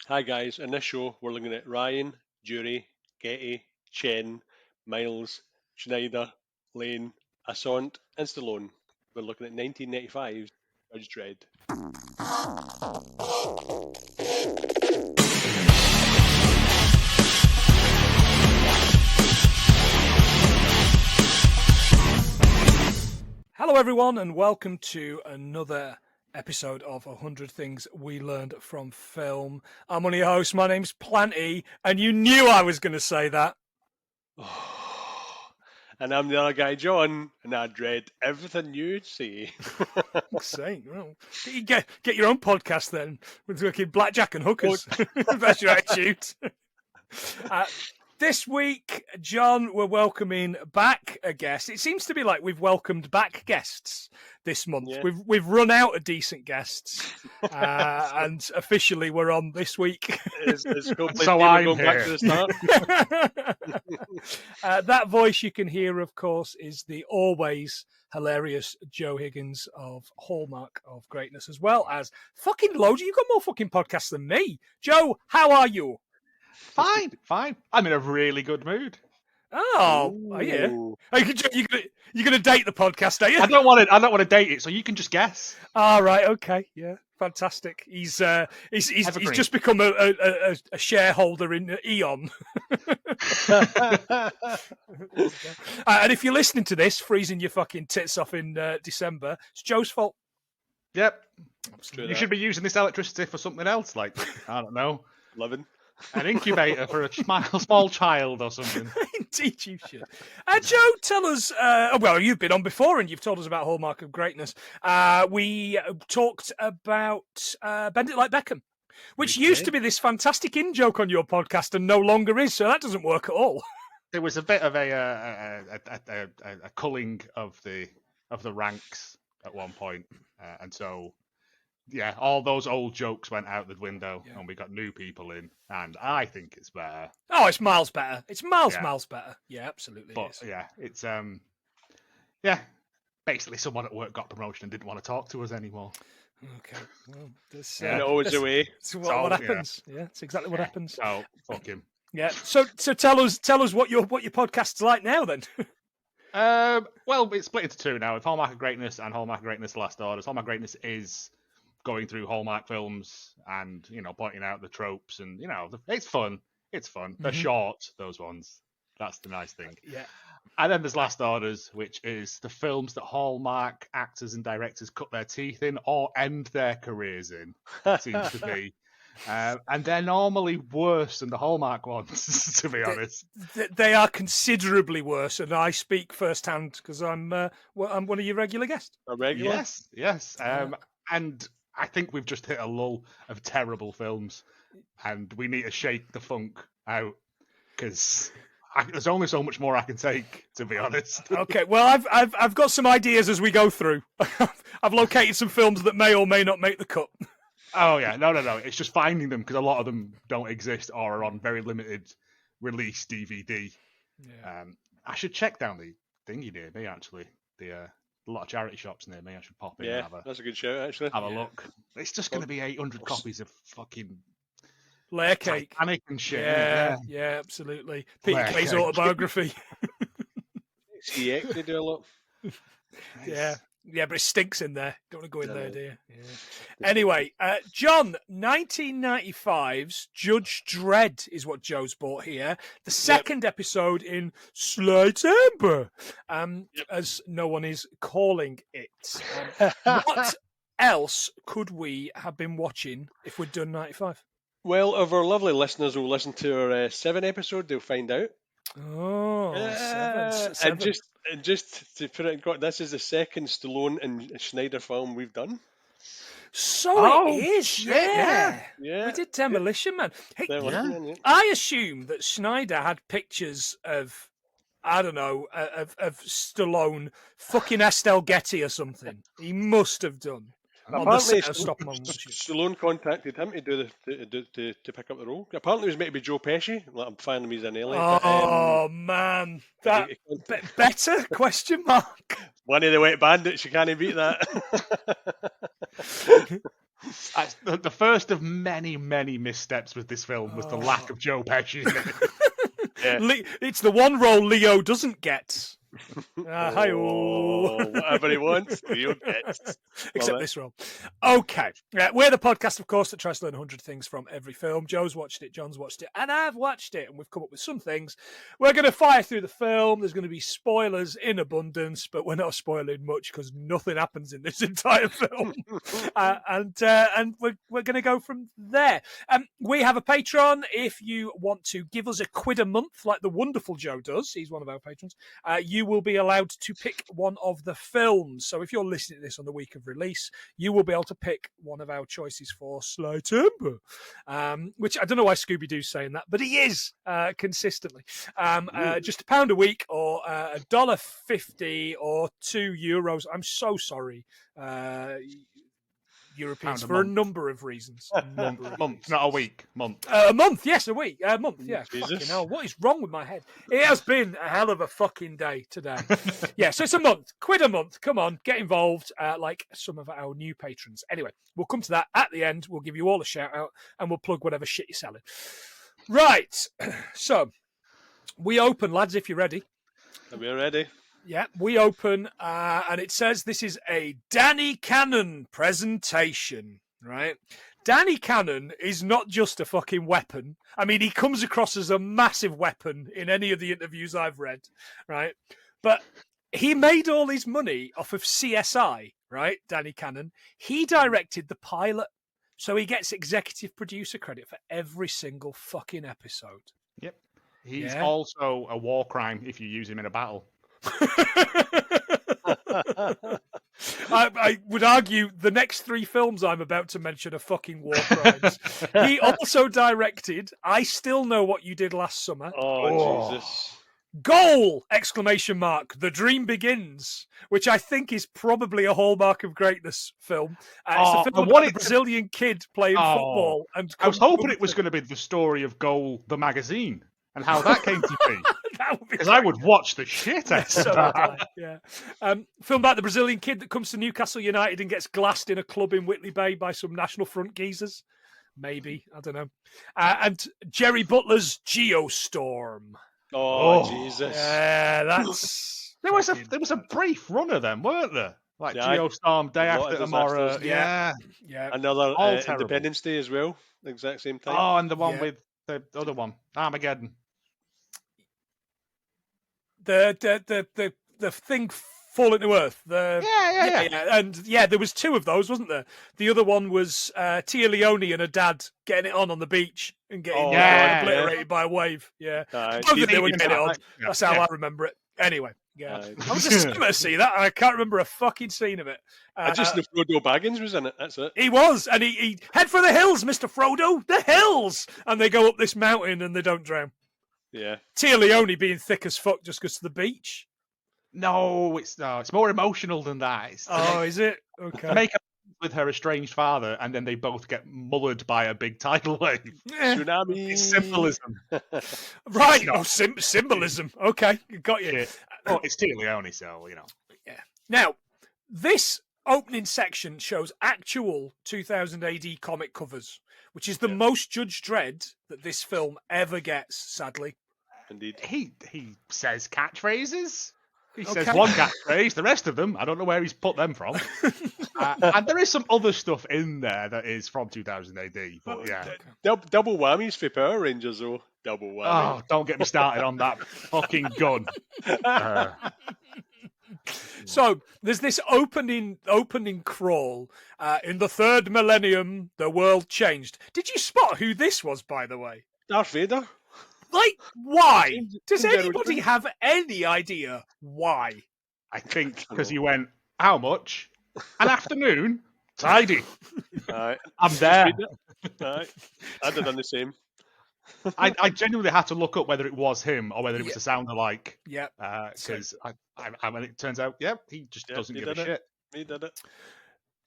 Hi guys, in this show we're looking at Ryan, Jury, Getty, Chen, Miles, Schneider, Lane, Assante and Stallone. We're looking at 1995's Judge Dredd. Hello everyone and welcome to another episode of 100 Things We Learned from Film. I'm one of your hosts, my name's Planty, and you knew I was going to say that. And I'm the other guy, John, and I dread everything you say. Saying, well, get your own podcast then with fucking blackjack and hookers. That's your attitude. This week, John, we're welcoming back a guest. It seems to be like we've welcomed back guests this month. Yeah. We've run out of decent guests, and officially we're on this week. So I'm going back to the start. That voice you can hear, of course, is the always hilarious Joe Higgens of Hallmark of Greatness, as well as fucking loads. You've got more fucking podcasts than me. Joe, how are you? Fine. I'm in a really good mood. Oh, are you? You're gonna date the podcast, are you? I don't want to date it, so you can just guess. All right, okay, yeah, fantastic. He's just become a shareholder in Eon. And if you're listening to this, freezing your fucking tits off in December, it's Joe's fault. Yep. You should be using this electricity for something else, like, I don't know, living. An incubator for a small child or something. Indeed you should. Joe, tell us, well, you've been on before and you've told us about Hallmark of Greatness. We talked about Bend It Like Beckham, which used to be this fantastic in-joke on your podcast and no longer is, so that doesn't work at all. There was a bit of a culling of the ranks at one point, and so... Yeah, all those old jokes went out the window, and we got new people in, and I think it's better. Oh, it's miles better. It's miles better. Yeah, absolutely. But it's basically someone at work got promotion and didn't want to talk to us anymore. Okay, well, and always away. It's what happens. Yeah, it's exactly what happens. Oh, fuck him. Yeah. So tell us what your podcast's like now then. Well, it's split into two now. With Hallmark of Greatness and Hallmark of Greatness: The Last Orders. Hallmark of Greatness is going through Hallmark films and, pointing out the tropes and, it's fun. It's fun. They're short, those ones. That's the nice thing. Yeah. And then there's Last Orders, which is the films that Hallmark actors and directors cut their teeth in or end their careers in, seems to be. And they're normally worse than the Hallmark ones, to be honest. They are considerably worse, and I speak firsthand because I'm one of your regular guests. A regular? Yes. And I think we've just hit a lull of terrible films, and we need to shake the funk out because there's only so much more I can take, to be honest. Okay, well, I've got some ideas as we go through. I've located some films that may or may not make the cut. Oh yeah, no. It's just finding them because a lot of them don't exist or are on very limited release DVD. Yeah. I should check down the thingy near me actually. A lot of charity shops near me. I should pop in and that's a good show, actually. Have a look. It's just going to be 800 copies of fucking layer cake. Titanic and shit. Yeah, absolutely. Peter Kay's autobiography. Yeah, they do a lot. Yeah, but it stinks in there. Don't want to go in there, do you? Yeah. Anyway, John, 1995's Judge Dredd is what Joe's bought here. The second episode in September, as no one is calling it. What else could we have been watching if we'd done 95? Well, if our lovely listeners will listen to our 7 episode, they'll find out. Oh, seven. And just to put it in, this is the second Stallone and Schneider film we've done. So it is, shit, yeah. Yeah. We did Demolition Man. Hey, I assume that Schneider had pictures of, I don't know, of Stallone fucking Estelle Getty or something. He must have done. Apparently, Stallone contacted him to do to pick up the role. Apparently, it was meant to be Joe Pesci. Like, I'm finding him as an Ellie. Oh man, that better? Question mark. One of the Wet Bandits. You can't beat that. The first of many, many missteps with this film was the lack of Joe Pesci in it. Yeah. It's the one role Leo doesn't get. Hi-oh. Whatever he wants, Leo gets. Except this role. Okay. We're the podcast, of course, that tries to learn 100 things from every film. Joe's watched it, John's watched it, and I've watched it, and we've come up with some things. We're going to fire through the film. There's going to be spoilers in abundance, but we're not spoiling much because nothing happens in this entire film. And we're going to go from there. We have a Patreon. If you want to give us £1 a month, like the wonderful Joe does, he's one of our patrons, you will be allowed to pick one of the films. So if you're listening to this on the week of release, you will be able to pick one of our choices for Sly Timber, which I don't know why Scooby-Doo's saying that, but he is consistently. Just £1 a week or $1.50 or €2. I'm so sorry, Europeans, for a number of reasons. Month, not a week. Month. A month, yes, a week. A month, yeah. Jesus. Fucking hell, what is wrong with my head? It has been a hell of a fucking day today. Yeah, so it's a month. £1 a month. Come on, get involved like some of our new patrons. Anyway, we'll come to that at the end. We'll give you all a shout out and we'll plug whatever shit you're selling. Right. So, we open, lads, if you're ready. Are we ready? Yeah, we open, and it says this is a Danny Cannon presentation, right? Danny Cannon is not just a fucking weapon. I mean, he comes across as a massive weapon in any of the interviews I've read, right? But he made all his money off of CSI, right, Danny Cannon? He directed the pilot, so he gets executive producer credit for every single fucking episode. Yep. He's also a war crime if you use him in a battle. I would argue the next 3 films I'm about to mention are fucking war crimes. He also directed I Still Know What You Did Last Summer. Oh, Jesus. Goal! Exclamation mark. The Dream Begins, which I think is probably a Hallmark of Greatness film. It's a film about a Brazilian kid playing football. And I was hoping it was going to be the story of Goal, the magazine, and how that came to be. Because I would watch the shit out of that. Yeah. Film about the Brazilian kid that comes to Newcastle United and gets glassed in a club in Whitley Bay by some National Front geezers. Maybe. I don't know. And Jerry Butler's Geostorm. Oh, Jesus. Yeah, that's... There was a brief run of them, weren't there? Like Geostorm, Day After Tomorrow. Yeah. Another Independence Day as well. The exact same time. Oh, and the one with the other one. Armageddon. The thing falling to earth. Yeah. And there was 2 of those, wasn't there? The other one was Tia Leone and her dad getting it on the beach and getting obliterated by a wave. Yeah, I don't think they were getting it on. That's how I remember it. Anyway, I was just cinema to see that, and I can't remember a fucking scene of it. I just know Frodo Baggins was in it. That's it. He was, and he head for the hills, Mr. Frodo, the hills, and they go up this mountain and they don't drown. Yeah. Tia Leone being thick as fuck just goes to the beach. No, it's more emotional than that. Is it? Okay. Make up with her estranged father, and then they both get mullered by a big tidal wave. Tsunami. It's symbolism. Right. Symbolism. Okay, got you. It's Tia Leone, so, Yeah. Now, this opening section shows actual 2000 AD comic covers, which is the most Judge Dredd that this film ever gets, sadly. Indeed. He says catchphrases. He says one catchphrase. The rest of them, I don't know where he's put them from. And there is some other stuff in there that is from 2000 AD. But yeah. Double whammies for Power Rangers, though. Double whammy. Oh, don't get me started on that fucking gun. So there's this opening crawl. In the 3rd millennium, the world changed. Did you spot who this was, by the way? Darth Vader. Like, why? Does anybody have any idea why? I think because he went, how much? An afternoon? Tidy. I'm there. I'd have done the same. I genuinely had to look up whether it was him or whether it was a sound alike. Yeah. Because when it turns out, he just doesn't give a shit. He did it.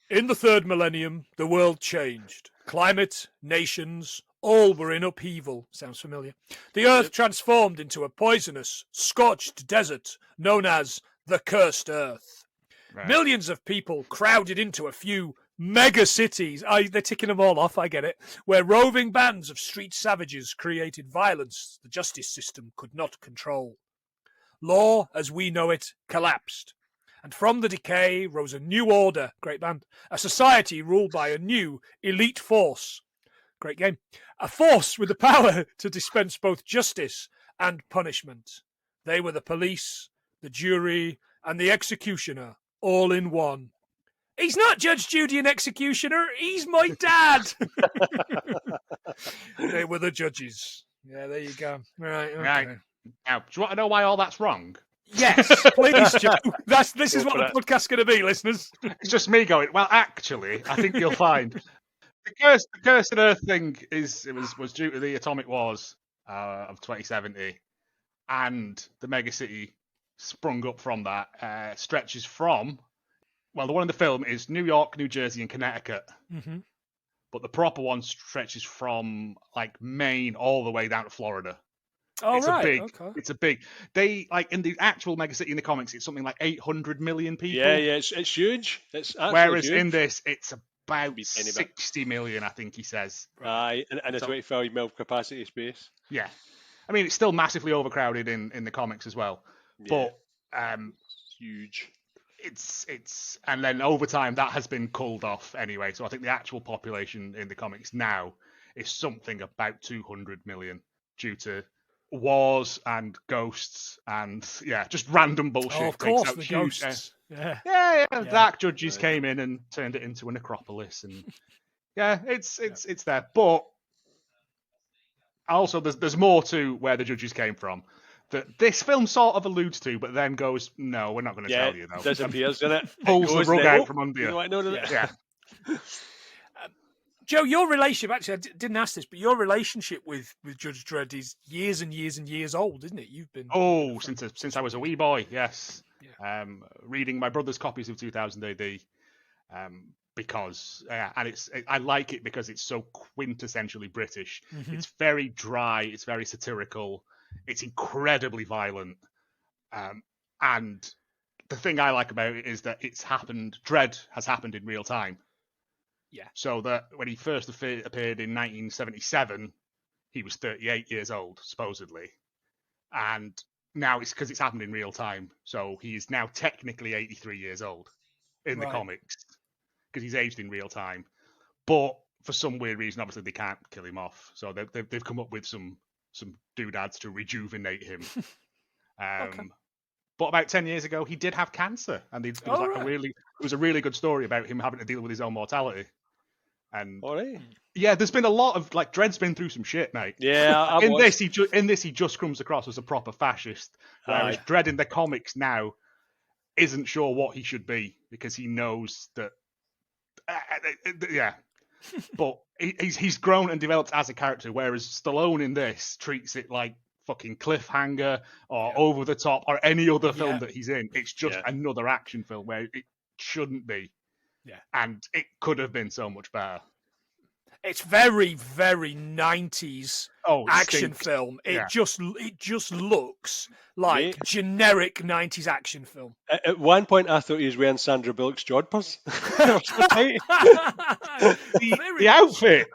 In the 3rd millennium, the world changed. Climate, nations, all were in upheaval. Sounds familiar. The earth transformed into a poisonous, scorched desert known as the Cursed Earth. Right. Millions of people crowded into a few mega cities. They're ticking them all off, I get it. Where roving bands of street savages created violence the justice system could not control. Law, as we know it, collapsed. And from the decay rose a new order, great band, a society ruled by a new elite force, great game, a force with the power to dispense both justice and punishment. They were the police, the jury, and the executioner, all in one. He's not Judge Judy and executioner, he's my dad. They were the judges. Yeah, there you go. Right, okay. Right. Now, do you want to know why all that's wrong? Yes, please, Joe. This is what the podcast's going to be, listeners. It's just me going, well, actually, I think you'll find the Cursed Earth thing was due to the atomic wars of 2070, and the megacity sprung up from that. Stretches from, well, the one in the film is New York, New Jersey, and Connecticut. Mm-hmm. But the proper one stretches from like Maine all the way down to Florida. Oh, it's right. It's a big. They like in the actual megacity in the comics, it's something like 800 million people. Yeah, it's huge. It's whereas huge. in this, it's about 60 million, I think he says. Aye, and a 25 mil capacity space. Yeah, I mean it's still massively overcrowded in the comics as well, but huge. It's and then over time that has been culled off anyway. So I think the actual population in the comics now is something about 200 million due to wars and ghosts and just random bullshit. Oh, of course, the ghosts. Yeah. Dark judges came in and turned it into a necropolis, and it's there. But also, there's more to where the judges came from that this film sort of alludes to, but then goes, no, we're not going to tell you though. Disappears, doesn't it? Pulls the rug out from under you. Yeah. Joe, your relationship, actually, I didn't ask this, but your relationship with Judge Dredd is years and years and years old, isn't it? You've been... Oh, since I was a wee boy, yes. Yeah. Reading my brother's copies of 2000 AD, because, and I like it because it's so quintessentially British. Mm-hmm. It's very dry, it's very satirical, it's incredibly violent, and the thing I like about it is that Dredd has happened in real time. Yeah. So that when he first appeared in 1977, he was 38 years old, supposedly. And now it's because it's happened in real time. So he is now technically 83 years old in the comics because he's aged in real time. But for some weird reason, obviously, they can't kill him off. So they've come up with some doodads to rejuvenate him. But about 10 years ago, he did have cancer. And it was a really good story about him having to deal with his own mortality. And there's been a lot of Dredd's been through some shit, mate. Yeah, in this he just comes across as a proper fascist, whereas Dredd in the comics now isn't sure what he should be because he knows that. But he's grown and developed as a character, whereas Stallone in this treats it like fucking Cliffhanger or Over the Top or any other film that he's in. It's just another action film where it shouldn't be. Yeah. And it could have been so much better. It's very, very 90s action film. It just looks like generic 90s action film. At one point, I thought he was wearing Sandra Bullock's jodhpurs. the outfit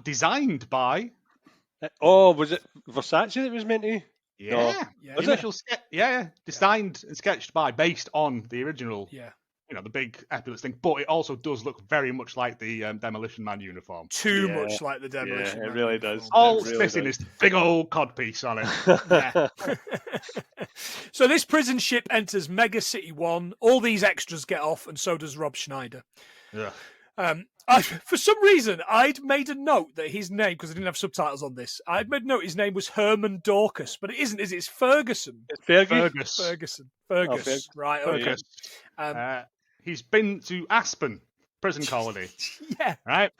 designed by... was it Versace that was meant to? Yeah. Designed and sketched by, based on the original. Yeah. The big epaulettes thing, but it also does look very much like the Demolition Man uniform. Too much like the Demolition Man. It really does. All it's missing is big old codpiece on it. So this prison ship enters Mega City 1. All these extras get off, and so does Rob Schneider. Yeah. For some reason, I'd made a note that his name, because I didn't have subtitles on this, I'd made a note his name was Herman Dorcas, but it isn't, is it? It's Ferguson. It's Fergus. Fergus. Right, okay. He's been to Aspen prison colony. Yeah. Right?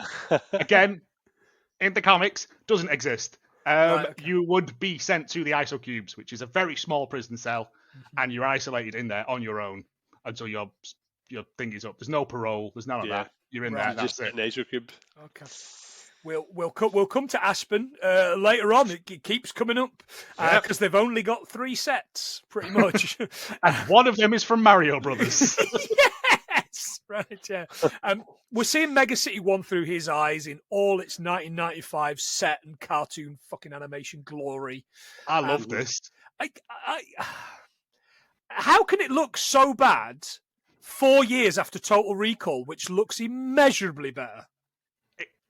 Again, in the comics, doesn't exist. You would be sent to the isocubes, which is a very small prison cell, and you're isolated in there on your own until your thing is up. There's no parole. There's none of that. You're in there. That's it. An isocube. Okay. We'll come to Aspen later on. It keeps coming up because they've only got 3 sets, pretty much. And one of them is from Mario Brothers. right, yeah. We're seeing Mega City 1 through his eyes in all its 1995 set and cartoon fucking animation glory. I love this. How can it look so bad 4 years after Total Recall, which looks immeasurably better?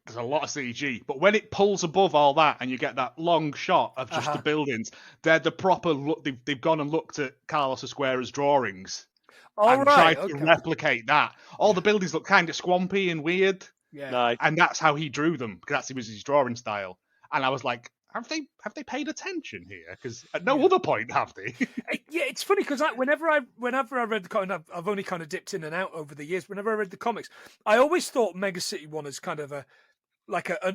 There's a lot of CG, but when it pulls above all that and you get that long shot of just the buildings, they're the proper look. They've gone and looked at Carlos Esquera's drawings and tried to replicate that. All the buildings look kind of swampy and weird, and that's how he drew them, because that was his drawing style. And I was like, have they paid attention here? Because at no other point have they. Yeah, it's funny because whenever I read the comic, I've only kind of dipped in and out over the years. Whenever I read the comics, I always thought Mega City 1 is kind of an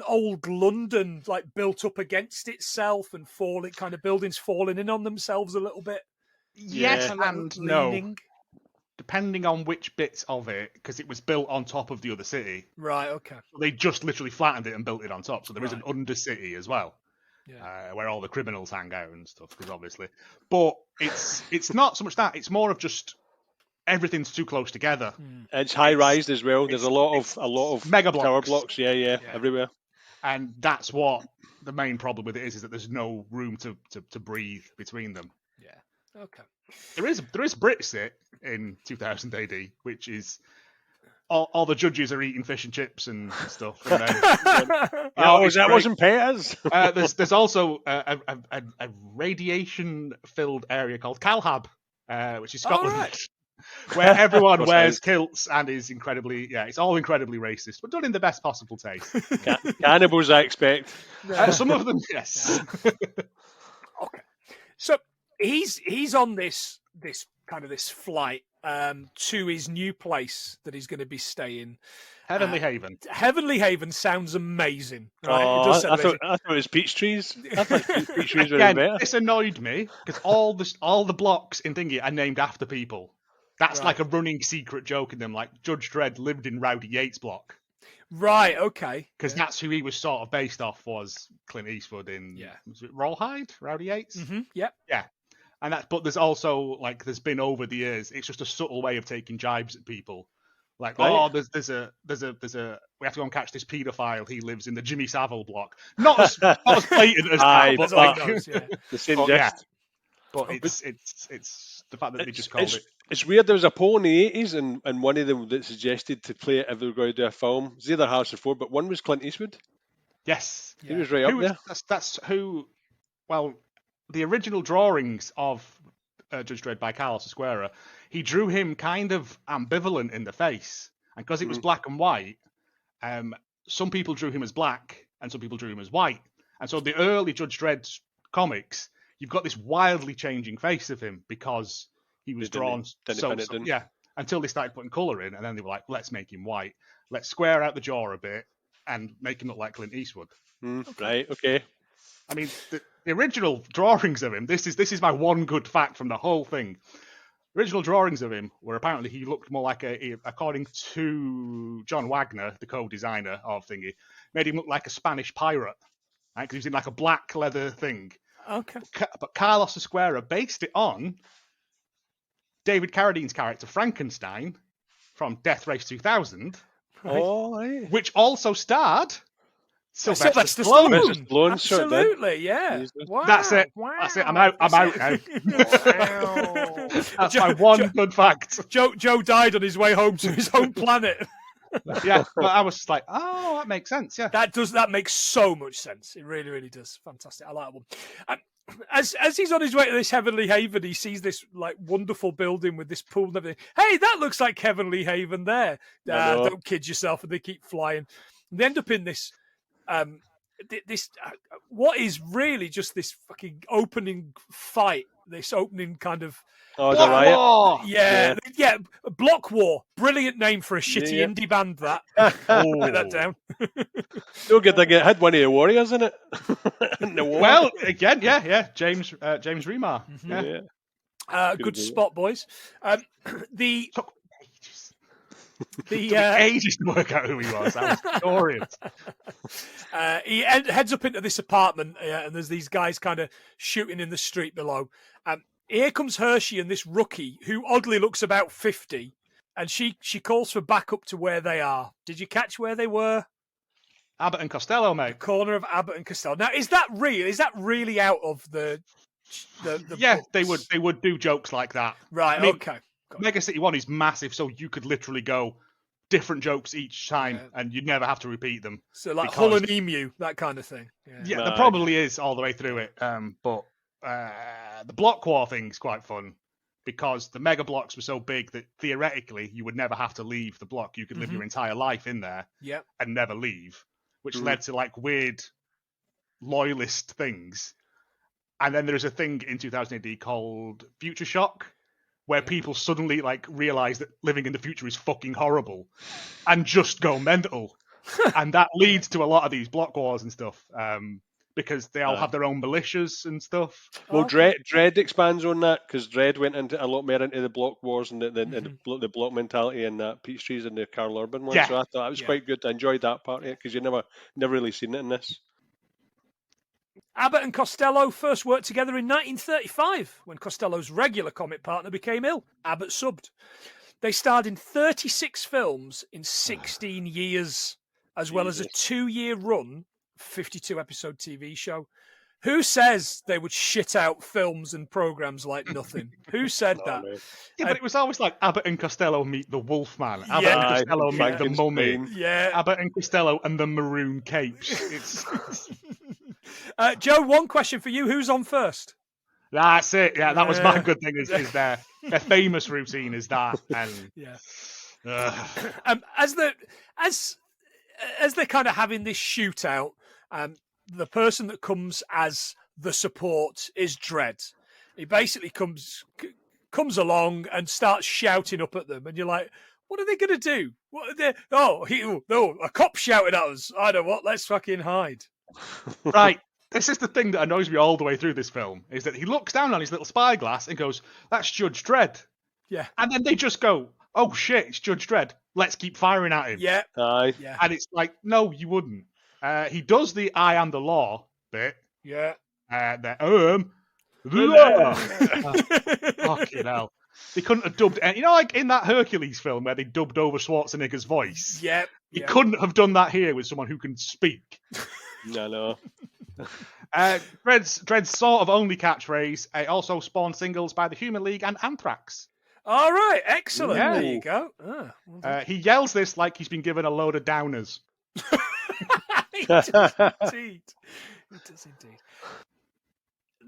old London, like built up against itself and falling, kind of buildings falling in on themselves a little bit. Yes and no. Depending on which bits of it, because it was built on top of the other city. Right, okay. So they just literally flattened it and built it on top. So there is an undercity as well, where all the criminals hang out and stuff, because obviously. But it's not so much that, it's more of just everything's too close together. It's high rise as well. There's a lot of mega blocks. tower blocks. Yeah, everywhere. And that's what the main problem with it is that there's no room to breathe between them. Yeah. Okay. There is Brexit in 2000 AD, which is all the judges are eating fish and chips and stuff. And then, that wasn't pears. There's also a radiation-filled area called Calhab, which is Scotland. Right. Where everyone wears kilts and is it's all incredibly racist, but done in the best possible taste. Cannibals, I expect. Some of them, yes. Okay, so he's on this flight to his new place that he's going to be staying. Heavenly Haven. Heavenly Haven sounds amazing. Right? Oh, I thought it was peach trees. I thought peach trees were better. This annoyed me because all the blocks in Thingy are named after people. That's like a running secret joke in them. Like Judge Dredd lived in Rowdy Yates' block. Right, okay. Because that's who he was sort of based off, was Clint Eastwood in was it Rawhide? Rowdy Yates? Mm-hmm. Yep. Yeah. But there's also there's been over the years, it's just a subtle way of taking jibes at people. Like, there's a we have to go and catch this paedophile. He lives in the Jimmy Savile block. Not as blatant as that, but the same jest. But it's the fact that they just called it. It's weird. There was a poll in the 80s, and one of them that suggested to play it if they were going to do a film. It was either Harrison Ford, but one was Clint Eastwood. Yes, he was right up there. That's who. Well, the original drawings of Judge Dredd by Carlos Esquera, he drew him kind of ambivalent in the face, and because it was black and white, some people drew him as black and some people drew him as white, and so the early Judge Dredd comics, you've got this wildly changing face of him because he was drawn until they started putting colour in, and then they were like, let's make him white, let's square out the jaw a bit and make him look like Clint Eastwood. Right, okay. I mean, the original drawings of him, this is my one good fact from the whole thing. Original drawings of him were apparently he looked more like according to John Wagner, the co-designer of Thingy, made him look like a Spanish pirate, right? Because he was in like a black leather thing. Okay. But Carlos Esquera based it on David Carradine's character Frankenstein from Death Race 2000, which also starred Sylvester Stallone. Absolutely, yeah. Wow. That's it. Wow. That's it. I'm out now. Wow. That's my one good fact. Joe died on his way home to his home planet. Yeah, but I was just like, oh, that makes sense. Yeah, that makes so much sense. It really, really does. Fantastic. I like that one. As he's on his way to this Heavenly Haven, he sees this like wonderful building with this pool and everything. Hey, that looks like Heavenly Haven there. Don't kid yourself. And they keep flying. And they end up in this, what is really just this fucking opening fight. This opening kind of riot. War. Yeah, Block War. Brilliant name for a shitty indie band. That. Put that down. Don't get that. Had one of the Warriors in it. In the war. Well, again, James Remar. Mm-hmm. Good spot, boys. The ages to work out who he was. That was glorious. He heads up into this apartment, and there's these guys kind of shooting in the street below. Here comes Hershey and this rookie, who oddly looks about 50, and she calls for backup to where they are. Did you catch where they were? Abbott and Costello, mate. The corner of Abbott and Costello. Now, is that real? Is that really out of the Yeah, books? they would do jokes like that. Right, I mean, okay. Mega City 1 is massive, so you could literally go different jokes each time, and you'd never have to repeat them. So like Hull and Emu, that kind of thing. Yeah, there probably is all the way through it. But the block war thing's quite fun because the mega blocks were so big that theoretically you would never have to leave the block. You could live your entire life in there and never leave, which led to like weird loyalist things. And then there's a thing in 2000 AD called Future Shock, where people suddenly like realize that living in the future is fucking horrible and just go mental. And that leads to a lot of these block wars and stuff, because they all have their own militias and stuff. Well, Dredd expands on that, because Dredd went into a lot more into the block wars and the block mentality and that Peachtree's and the Carl Urban one. So I thought that was quite good. I enjoyed that part of it, because you never really seen it in this. Abbott and Costello first worked together in 1935 when Costello's regular comic partner became ill. Abbott subbed. They starred in 36 films in 16 years, as well as a 2-year run, 52-episode TV show. Who says they would shit out films and programs like nothing? Who said that? Yeah, but it was always like Abbott and Costello meet the Wolfman. Abbott and Costello meet the Mummy. Yeah. Abbott and Costello and the Maroon Capes. It's... Joe, one question for you. Who's on first? That's it. Yeah, that was my good thing. Is their famous routine is that? And as they're kind of having this shootout, the person that comes as the support is Dredd. He basically comes along and starts shouting up at them, and you're like, what are they going to do? What are they? A cop shouted at us. I don't know what. Let's fucking hide. Right. This is the thing that annoys me all the way through this film, is that he looks down on his little spyglass and goes, that's Judge Dredd. Yeah. And then they just go, oh shit, it's Judge Dredd. Let's keep firing at him. Yeah. Yeah. And it's like, no, you wouldn't. He does the I am the law bit. Yeah. Fucking hell. They couldn't have dubbed any, like in that Hercules film where they dubbed over Schwarzenegger's voice. Yeah. You couldn't have done that here with someone who can speak. No. Dredd's sort of only catchphrase. It also spawned singles by the Human League and Anthrax. All right, excellent. Yeah. There you go. He yells this like he's been given a load of downers. He does indeed. He does indeed.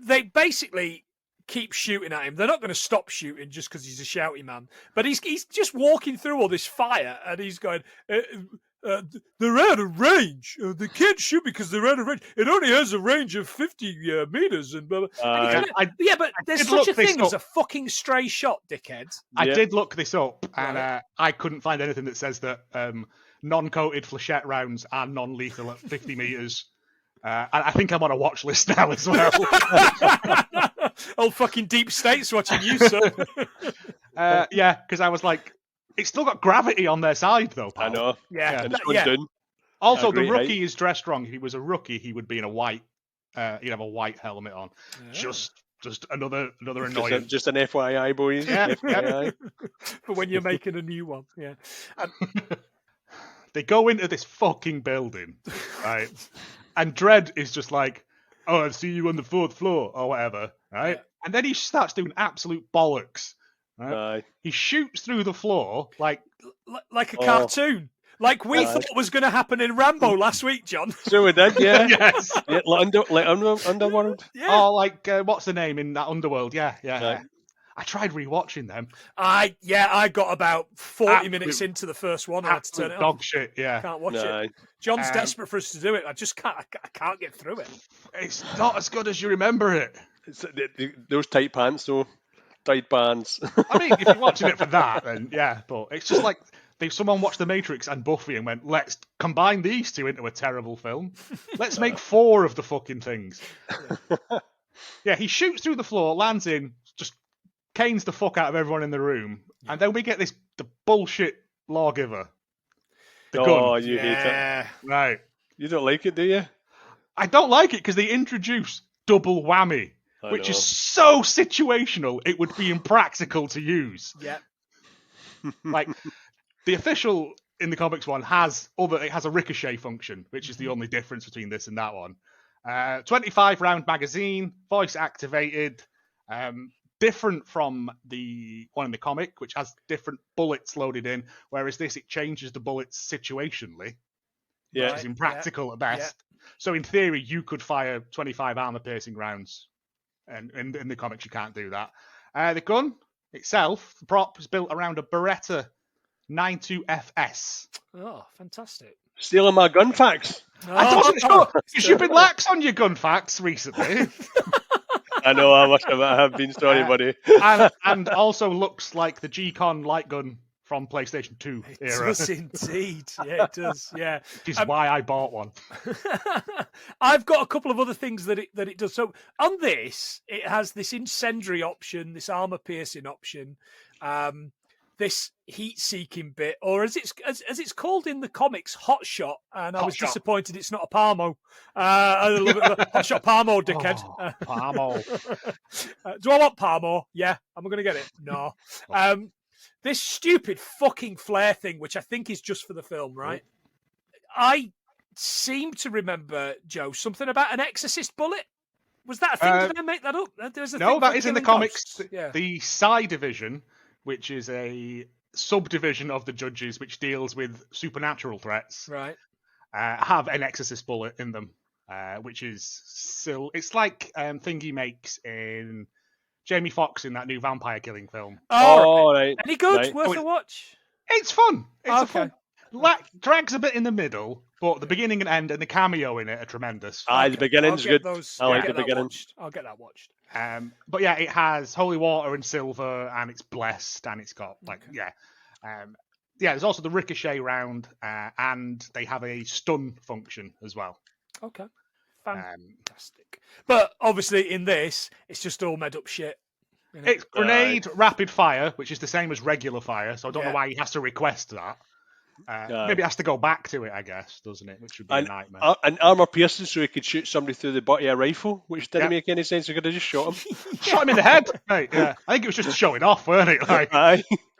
They basically keep shooting at him. They're not going to stop shooting just because he's a shouty man. But he's just walking through all this fire, and he's going, they're out of range. They can't shoot because they're out of range. It only has a range of 50 meters. And blah, blah. But there's such a thing as a fucking stray shot, dickhead. I did look this up, and I couldn't find anything that says that non-coated flechette rounds are non-lethal at 50 meters. And I think I'm on a watch list now as well. Old fucking deep state's watching you, sir. Yeah, because I was like, it's still got gravity on their side, though, pal. I know. Yeah. And it's going down. Also, the rookie is dressed wrong. If he was a rookie, he would be in a white. He'd have a white helmet on. Yeah. Just another annoyance. Just an FYI, boys. Yeah. FYI. For when you're making a new one. Yeah. They go into this fucking building, right? And Dredd is just like, oh, I see you on the 4th floor, or whatever, right? Yeah. And then he starts doing absolute bollocks. Right? He shoots through the floor like a cartoon. Like we thought was going to happen in Rambo last week, John. So we did, yeah. Yes. Yeah, like Underworld. Yeah. Oh, like what's the name in that Underworld? Yeah. I tried rewatching them. I got about 40 minutes into the first one. I had to turn it off. Dog shit, yeah. Can't watch it. John's desperate for us to do it. I just can't. I can't get through it. It's not as good as you remember it. Those tight pants, though. Tight pants. I mean, if you're watching it for that, then yeah. But it's just like someone watched The Matrix and Buffy and went, let's combine these two into a terrible film. Let's make 4 of the fucking things. Yeah, he shoots through the floor, lands in, just canes the fuck out of everyone in the room, and then we get the bullshit lawgiver. The gun. You hate it. Right. You don't like it, do you? I don't like it because they introduce double whammy, which is so situational it would be impractical to use. Yeah. Like the official in the comics one has a ricochet function, which is the only difference between this and that one. 25 round magazine, voice activated, different from the one in the comic, which has different bullets loaded in, whereas this, it changes the bullets situationally, which is impractical at best. Yeah. So in theory, you could fire 25 armor-piercing rounds, and in the comics, you can't do that. The gun itself, the prop, is built around a Beretta 92FS. Oh, fantastic. Stealing my gun facts. I wasn't sure, because you've been lax on your gun facts recently. I know, I have been, sorry, buddy. and also looks like the G-Con light gun from PlayStation 2 era. It does indeed. Yeah, it does. Yeah. Which is why I bought one. I've got a couple of other things that it does. So on this, it has this incendiary option, this armor-piercing option, this heat-seeking bit, or as it's called in the comics, hot shot. And I was disappointed it's not a Parmo. I love it. Hot shot Parmo, dickhead. Oh, Parmo. Do I want Parmo? Yeah. Am I going to get it? No. This stupid fucking flare thing, which I think is just for the film, right? I seem to remember, Joe, something about an exorcist bullet. Was that a thing? Did I make that up? No, that is in the comics. Yeah. The Psi Division, which is a subdivision of the Judges, which deals with supernatural threats, right? Have an exorcist bullet in them, which is still... It's like Thingy makes in Jamie Foxx in that new vampire killing film. Oh, right. Any good? Right. Worth a watch? It's fun. It's a fun... drags a bit in the middle, but the beginning and end and the cameo in it are tremendous. The beginning's good. I like the beginning. I'll get that watched. But yeah, it has holy water and silver, and it's blessed, and it's got there's also the ricochet round, and they have a stun function as well. Okay, fantastic. But obviously, in this, it's just all made up shit. It's grenade rapid fire, which is the same as regular fire, so I don't know why he has to request that. Maybe it has to go back to it, I guess, doesn't it? Which would be a nightmare. An armor piercing so he could shoot somebody through the butt of a rifle, which didn't make any sense. He could have just shot him. Shot him in the head. Right, yeah. I think it was just showing off, weren't it?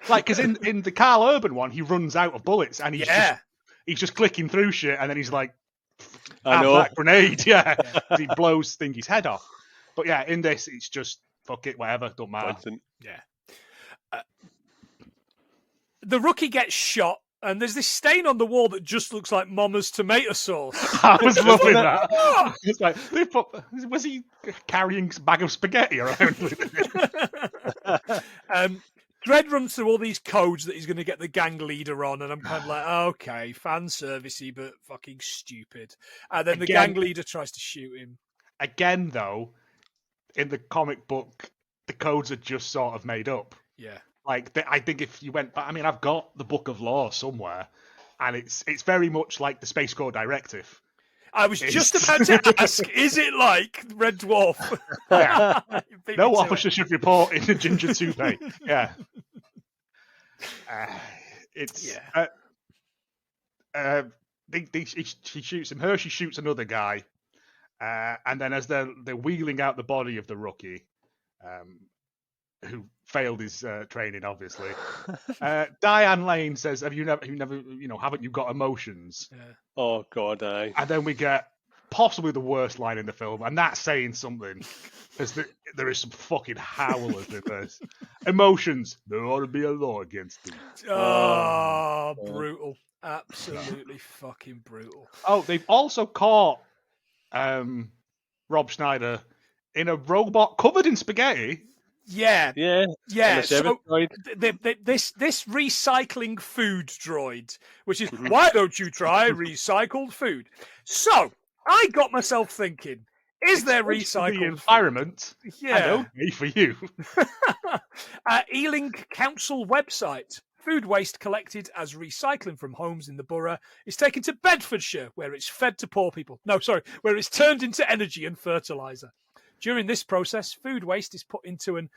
Like, because in the Carl Urban one, he runs out of bullets and he's just clicking through shit, and then he's like, have that grenade, he blows Thingy's head off. But yeah, in this, it's just fuck it, whatever, don't matter. Yeah. The rookie gets shot. And there's this stain on the wall that just looks like Mama's tomato sauce. I was loving that. It's like, was he carrying a bag of spaghetti around with it? Dredd runs through all these codes that he's going to get the gang leader on, and I'm kind of like, okay, fan servicey, but fucking stupid. And then the gang leader tries to shoot him. Again, though, in the comic book, the codes are just sort of made up. Yeah. Like, I think if you went back, I mean, I've got the Book of Law somewhere, and it's very much like the Space Corps Directive. I was just about to ask, is it like Red Dwarf? Yeah. No officer should report in a ginger toupee. Yeah. He shoots him. Hershey shoots another guy. And then as they're wheeling out the body of the rookie, who failed his training, obviously. Diane Lane says, "Have you never, haven't you got emotions?" Yeah. Oh God, aye. And then we get possibly the worst line in the film, and that's saying something, because there is some fucking howlers in this. Emotions. There ought to be a law against them. Oh, brutal! Absolutely fucking brutal. Oh, they've also caught Rob Schneider in a robot covered in spaghetti. Yeah. So this recycling food droid, which is why don't you try recycled food? So I got myself thinking: is there recycled the environment? Food? Yeah, okay for you. Ealing Council website: food waste collected as recycling from homes in the borough is taken to Bedfordshire, where it's fed to poor people. No, sorry, where it's turned into energy and fertilizer. During this process, food waste is put into an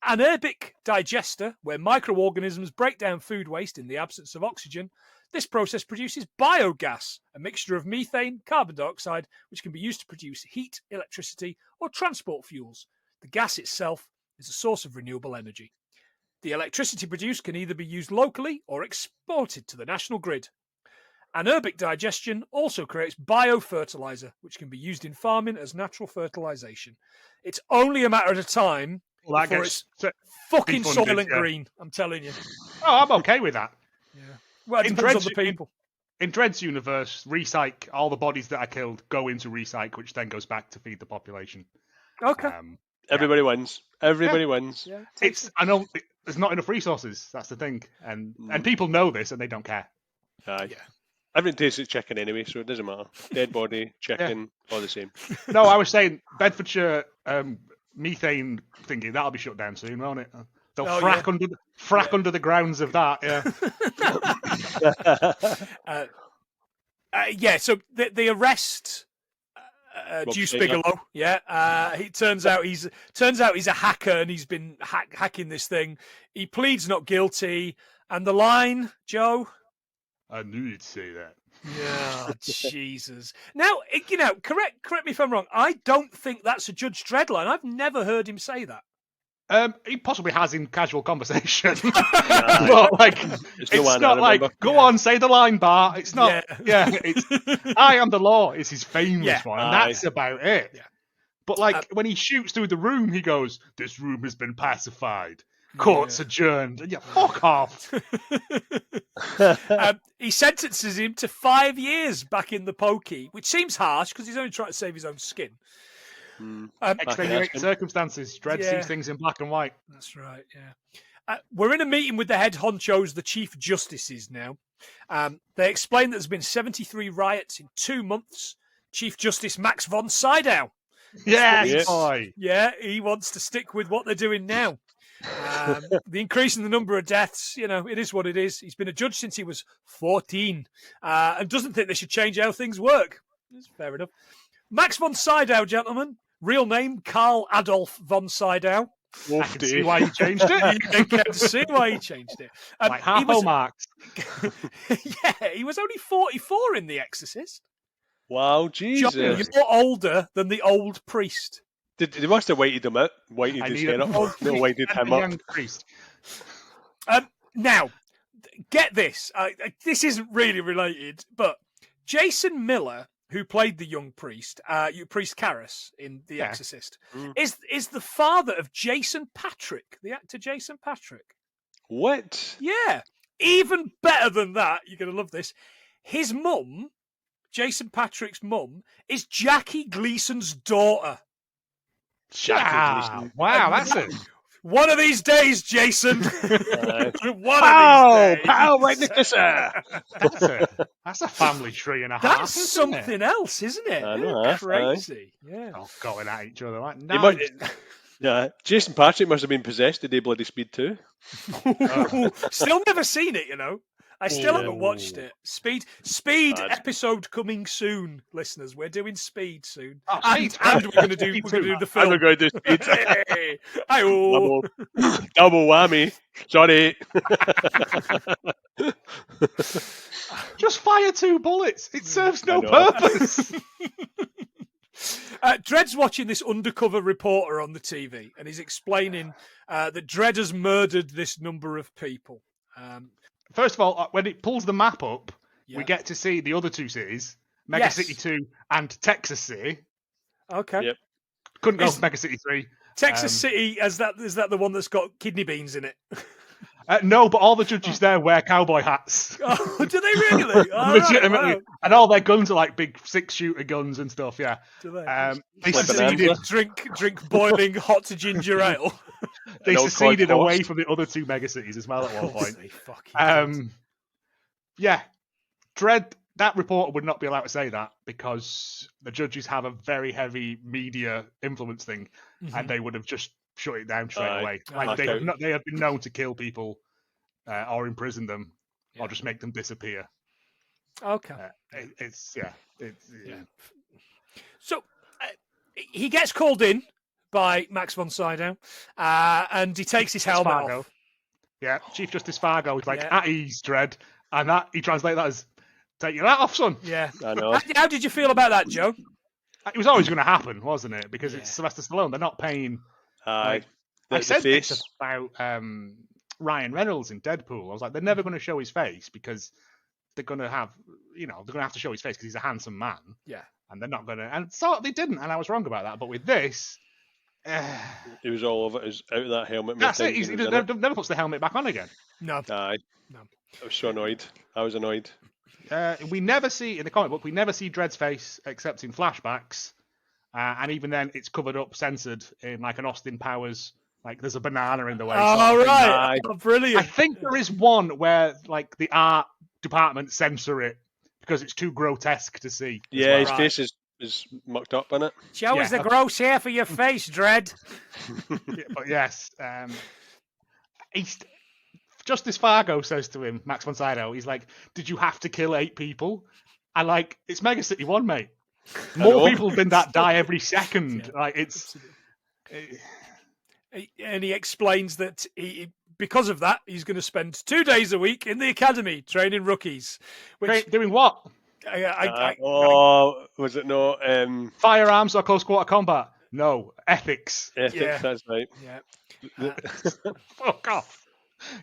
anaerobic digester where microorganisms break down food waste in the absence of oxygen. This process produces biogas, a mixture of methane, carbon dioxide, which can be used to produce heat, electricity, or transport fuels. The gas itself is a source of renewable energy. The electricity produced can either be used locally or exported to the national grid. Anaerobic digestion also creates biofertilizer, which can be used in farming as natural fertilization. It's only a matter of time before it's fucking Soylent Green, I'm telling you. Oh, I'm okay with that. Yeah. Well, it depends on the people. In Dredd's universe, all the bodies that I killed go into recycle, which then goes back to feed the population. Okay. Everybody wins. Everybody wins. Yeah. I know there's not enough resources. That's the thing, and people know this and they don't care. Yeah. Everything tastes like chicken anyway, so it doesn't matter. Dead body, chicken, all the same. No, I was saying Bedfordshire methane thingy, that'll be shut down soon, won't it? They'll frack under the grounds of that. Yeah. So they arrest Deuce Bigelow. Yeah. It turns out he's a hacker and he's been hacking this thing. He pleads not guilty, and the line, Joe. I knew you'd say that. Yeah, Jesus. Now, correct me if I'm wrong. I don't think that's a Judge Dredd line. I've never heard him say that. He possibly has in casual conversation. But, it's not like, go on, say the line, Bart. It's not, it's, I am the law is his famous one, and that's about it. Yeah. But, when he shoots through the room, he goes, this room has been pacified. Court's adjourned. And fuck off. He sentences him to 5 years back in the pokey, which seems harsh because he's only trying to save his own skin. Extenuating circumstances. Dredd sees things in black and white. That's right, yeah. We're in a meeting with the head honchos, the chief justices now. They explain that there's been 73 riots in 2 months. Chief Justice Max von Sydow. Yes. Yeah, he wants to stick with what they're doing now. The increase in the number of deaths, it is what it is. He's been a judge since he was 14 and doesn't think they should change how things work. That's fair enough. Max von Sydow, gentlemen. Real name, Karl Adolf von Sydow. I can see why you changed it. You can see why he changed it. Like half Hallmark. Yeah, he was only 44 in The Exorcist. Wow, Jesus. John, you're older than the old priest. They must have weighted him up, weighted his head up, not weighted him up. Priest. Now, get this. This isn't really related, but Jason Miller, who played the young priest, Priest Karras in The Exorcist, is the father of Jason Patrick, the actor Jason Patrick. What? Yeah. Even better than that, you're going to love this. His mum, Jason Patrick's mum, is Jackie Gleason's daughter. Wow, that's it. One of these days, Jason. One of these days. Pow, right in the kisser. That's a family tree and a half. That's something else, isn't it? I know. Crazy. Yeah. Going at each other like no. Jason Patrick must have been possessed today, bloody Speed 2. Still never seen it, I still haven't watched it. Speed episode coming soon, listeners. We're doing Speed soon, and we're going to do the film. And we're going to do Speed. Double whammy. Sorry. Just fire 2 bullets. It serves no purpose. Dredd's watching this undercover reporter on the TV, and he's explaining that Dredd has murdered this number of people. First of all, when it pulls the map up, we get to see the other 2 cities, Mega City 2 and Texas City. Okay. Yep. Couldn't go Mega City 3. Texas City, is that the one that's got kidney beans in it? No, but all the judges there wear cowboy hats. Oh, do they really? Legitimately. Right, wow. And all their guns are like big 6-shooter guns and stuff, yeah. Do they? They seceded. Drink boiling hot ginger ale. They seceded away from the other 2 megacities as well at one point. Yeah. Dredd, that reporter would not be allowed to say that because the judges have a very heavy media influence thing, and they would have just shut it down straight away. They have been known to kill people or imprison them or just make them disappear. Okay. So he gets called in by Max von Sydow, and he takes his helmet off. Yeah, Chief Justice Fargo is like, at ease, Dredd, and that he translates that as, take your hat off, son. Yeah. I know. How did you feel about that, Joe? It was always going to happen, wasn't it? Because it's Sylvester Stallone. They're not paying... I said it's about Ryan Reynolds in Deadpool. I was like, they're never going to show his face because they're going to have, they're going to have to show his face because he's a handsome man. Yeah. And they're not going to, and so they didn't, and I was wrong about that. But with this, he was all over it. He was out of that helmet. That's it. He never puts the helmet back on again. No. Aye. No. I was so annoyed. I was annoyed. We never see, in the comic book, we never see Dredd's face except in flashbacks. And even then, it's covered up, censored in like an Austin Powers, like there's a banana in the way. Oh, right. Oh, brilliant. I think there is one where like the art department censor it because it's too grotesque to see. Yeah, his face is mucked up in it. Show us the gross hair for your face, Dredd. But yes, Justice Fargo says to him, Max von Sydow, he's like, did you have to kill 8 people? And like, it's Mega City 1, mate. More people than that die every second. Yeah. Like it's, and he explains that because of that, he's going to spend 2 days a week in the academy training rookies. Doing what? Was it no firearms or close quarter combat? No, ethics. Ethics, that's right. Yeah. Fuck off.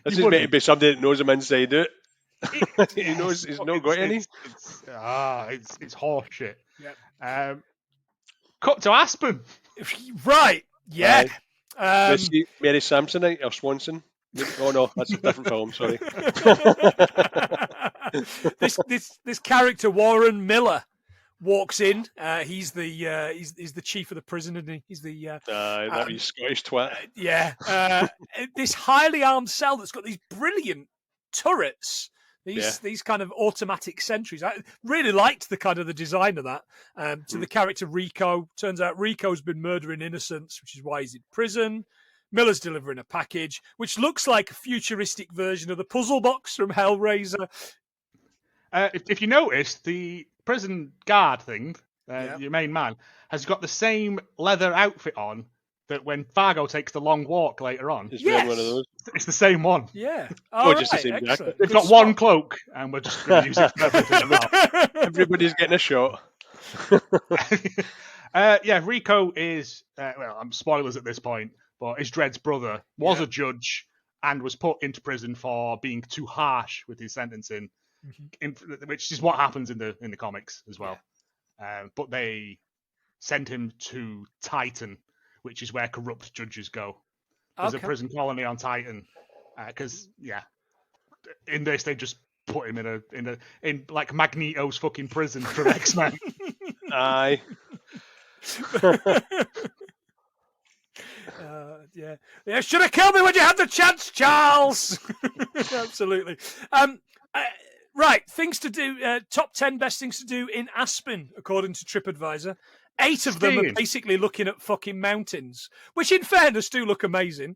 This is meant to be somebody that knows him inside out. He knows he's not got any. It's horse shit. Yeah. Cut to Aspen. Right. Yeah. Mary Samsonite or Swanson. Oh no, that's a different film. Sorry. This character Warren Miller walks in. He's the chief of the prison, isn't he? He's the that be Scottish twat. This highly armed cell that's got these brilliant turrets. These kind of automatic sentries. I really liked the kind of the design of that. To the character Rico. Turns out Rico's been murdering innocents, which is why he's in prison. Miller's delivering a package, which looks like a futuristic version of the puzzle box from Hellraiser. If you notice, the prison guard thing, your main man, has got the same leather outfit on that when Fargo takes the long walk later on. It's one of those. It's the same one. Yeah. Just the same jacket. They've got one cloak, and we're just going to use it for everything. Everybody's getting a shot. Rico is, I'm spoilers at this point, but is Dredd's brother, was a judge, and was put into prison for being too harsh with his sentencing, which is what happens in the comics as well. But they send him to Titan, which is where corrupt judges go. There's a prison colony on Titan, because in this they just put him in like Magneto's fucking prison from X-Men. Aye. Should have killed me when you had the chance, Charles. Absolutely. Right, things to do. Top 10 best things to do in Aspen, according to TripAdvisor. 8 of them are basically looking at fucking mountains, which in fairness do look amazing.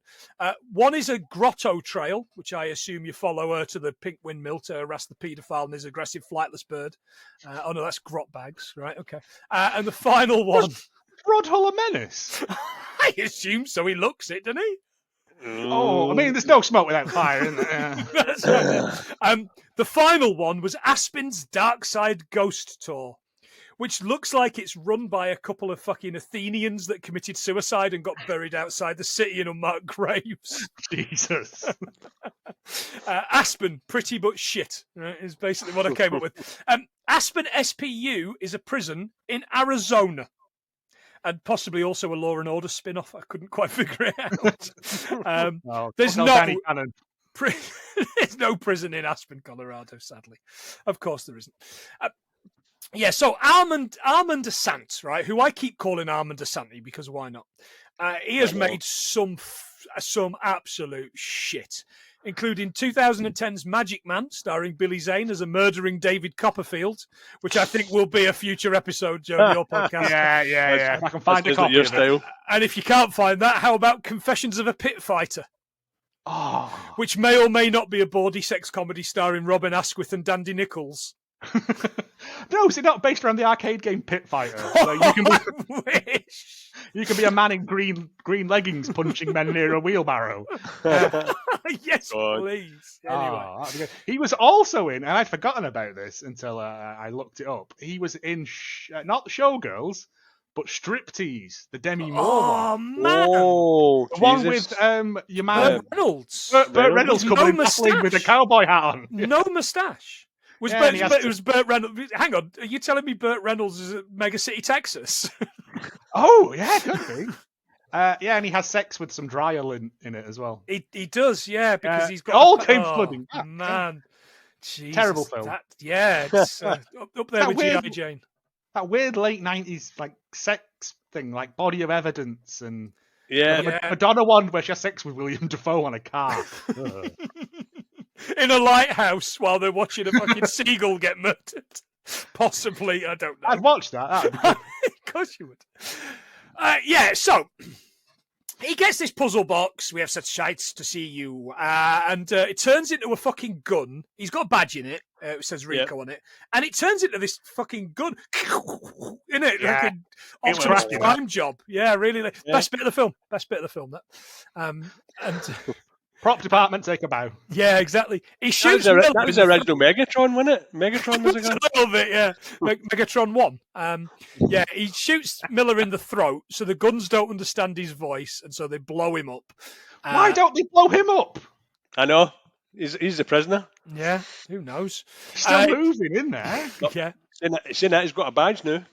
One is a grotto trail, which I assume you follow her to the pink windmill to harass the paedophile and his aggressive flightless bird. Oh no, that's grot bags, right? Okay. And the final one. Rodhull a menace? I assume so. He looks it, doesn't he? Oh, I mean, there's no smoke without fire, isn't there? That's right. The final one was Aspen's Dark Side Ghost Tour, which looks like it's run by a couple of fucking Athenians that committed suicide and got buried outside the city in unmarked graves. Jesus. Aspen, pretty but shit, right, is basically what I came up with. Aspen SPU is a prison in Arizona. And possibly also a Law and Order spin-off. I couldn't quite figure it out. There's no prison in Aspen, Colorado, sadly. Of course there isn't. So Armand Assante, right, who I keep calling Armand Assante because why not? He has made some absolute shit, including 2010's Magic Man, starring Billy Zane as a murdering David Copperfield, which I think will be a future episode, Joe, of your podcast. Yeah. If I can find a copy of it. And if you can't find that, how about Confessions of a Pit Fighter? Oh. Which may or may not be a bawdy sex comedy starring Robin Asquith and Dandy Nichols. No, is it not based around the arcade game Pit Fighter? So you can be a man in green leggings punching men near a wheelbarrow. Yes, please. Anyway, he was also in, and I'd forgotten about this until I looked it up. He was in not Showgirls, but Striptease, the Demi Moore Oh one. man! Oh, The one Jesus. with your man Burt Reynolds. Burt Reynolds With coming no in battling with a moustache. cowboy hat on. No moustache. Yeah, and he has It was Burt Reynolds. Hang on, are you telling me Burt Reynolds is at Mega City, Texas? Oh, yeah, could be. Yeah, and he has sex with some Dryle in it as well. He does, yeah, because he's got all came flooding. Oh, man, Jesus, Terrible film. It's up there with weird- G.I. Jane. That weird late 90s like sex thing, like Body of Evidence, and Yeah. the Madonna one where she has sex with William Dafoe on a car. Ugh. In a lighthouse while they're watching a fucking seagull get murdered. Possibly, I don't know. I'd watch that. That'd be good. Of course you would. Yeah, so he gets this puzzle box. We have such sights to see you. And it turns into a fucking gun. He's got a badge in it. It says Rico on it. And it turns into this fucking gun. In it? Yeah. Like an It was Optimus cracking. Prime job. Yeah, really. Yeah. Best bit of the film. Best bit of the film, that. And Prop department, take a bow. yeah, exactly. He That shoots was, the, Miller that in was the the original Megatron, wasn't it? Megatron was a a gun. little bit, yeah. Megatron 1. Yeah, he shoots Miller in the throat, so the guns don't understand his voice, and so they blow him up. Why don't they blow him up? I know. He's the prisoner. Yeah, who knows? He's still moving in there. Yeah, Saying that he's got a badge now.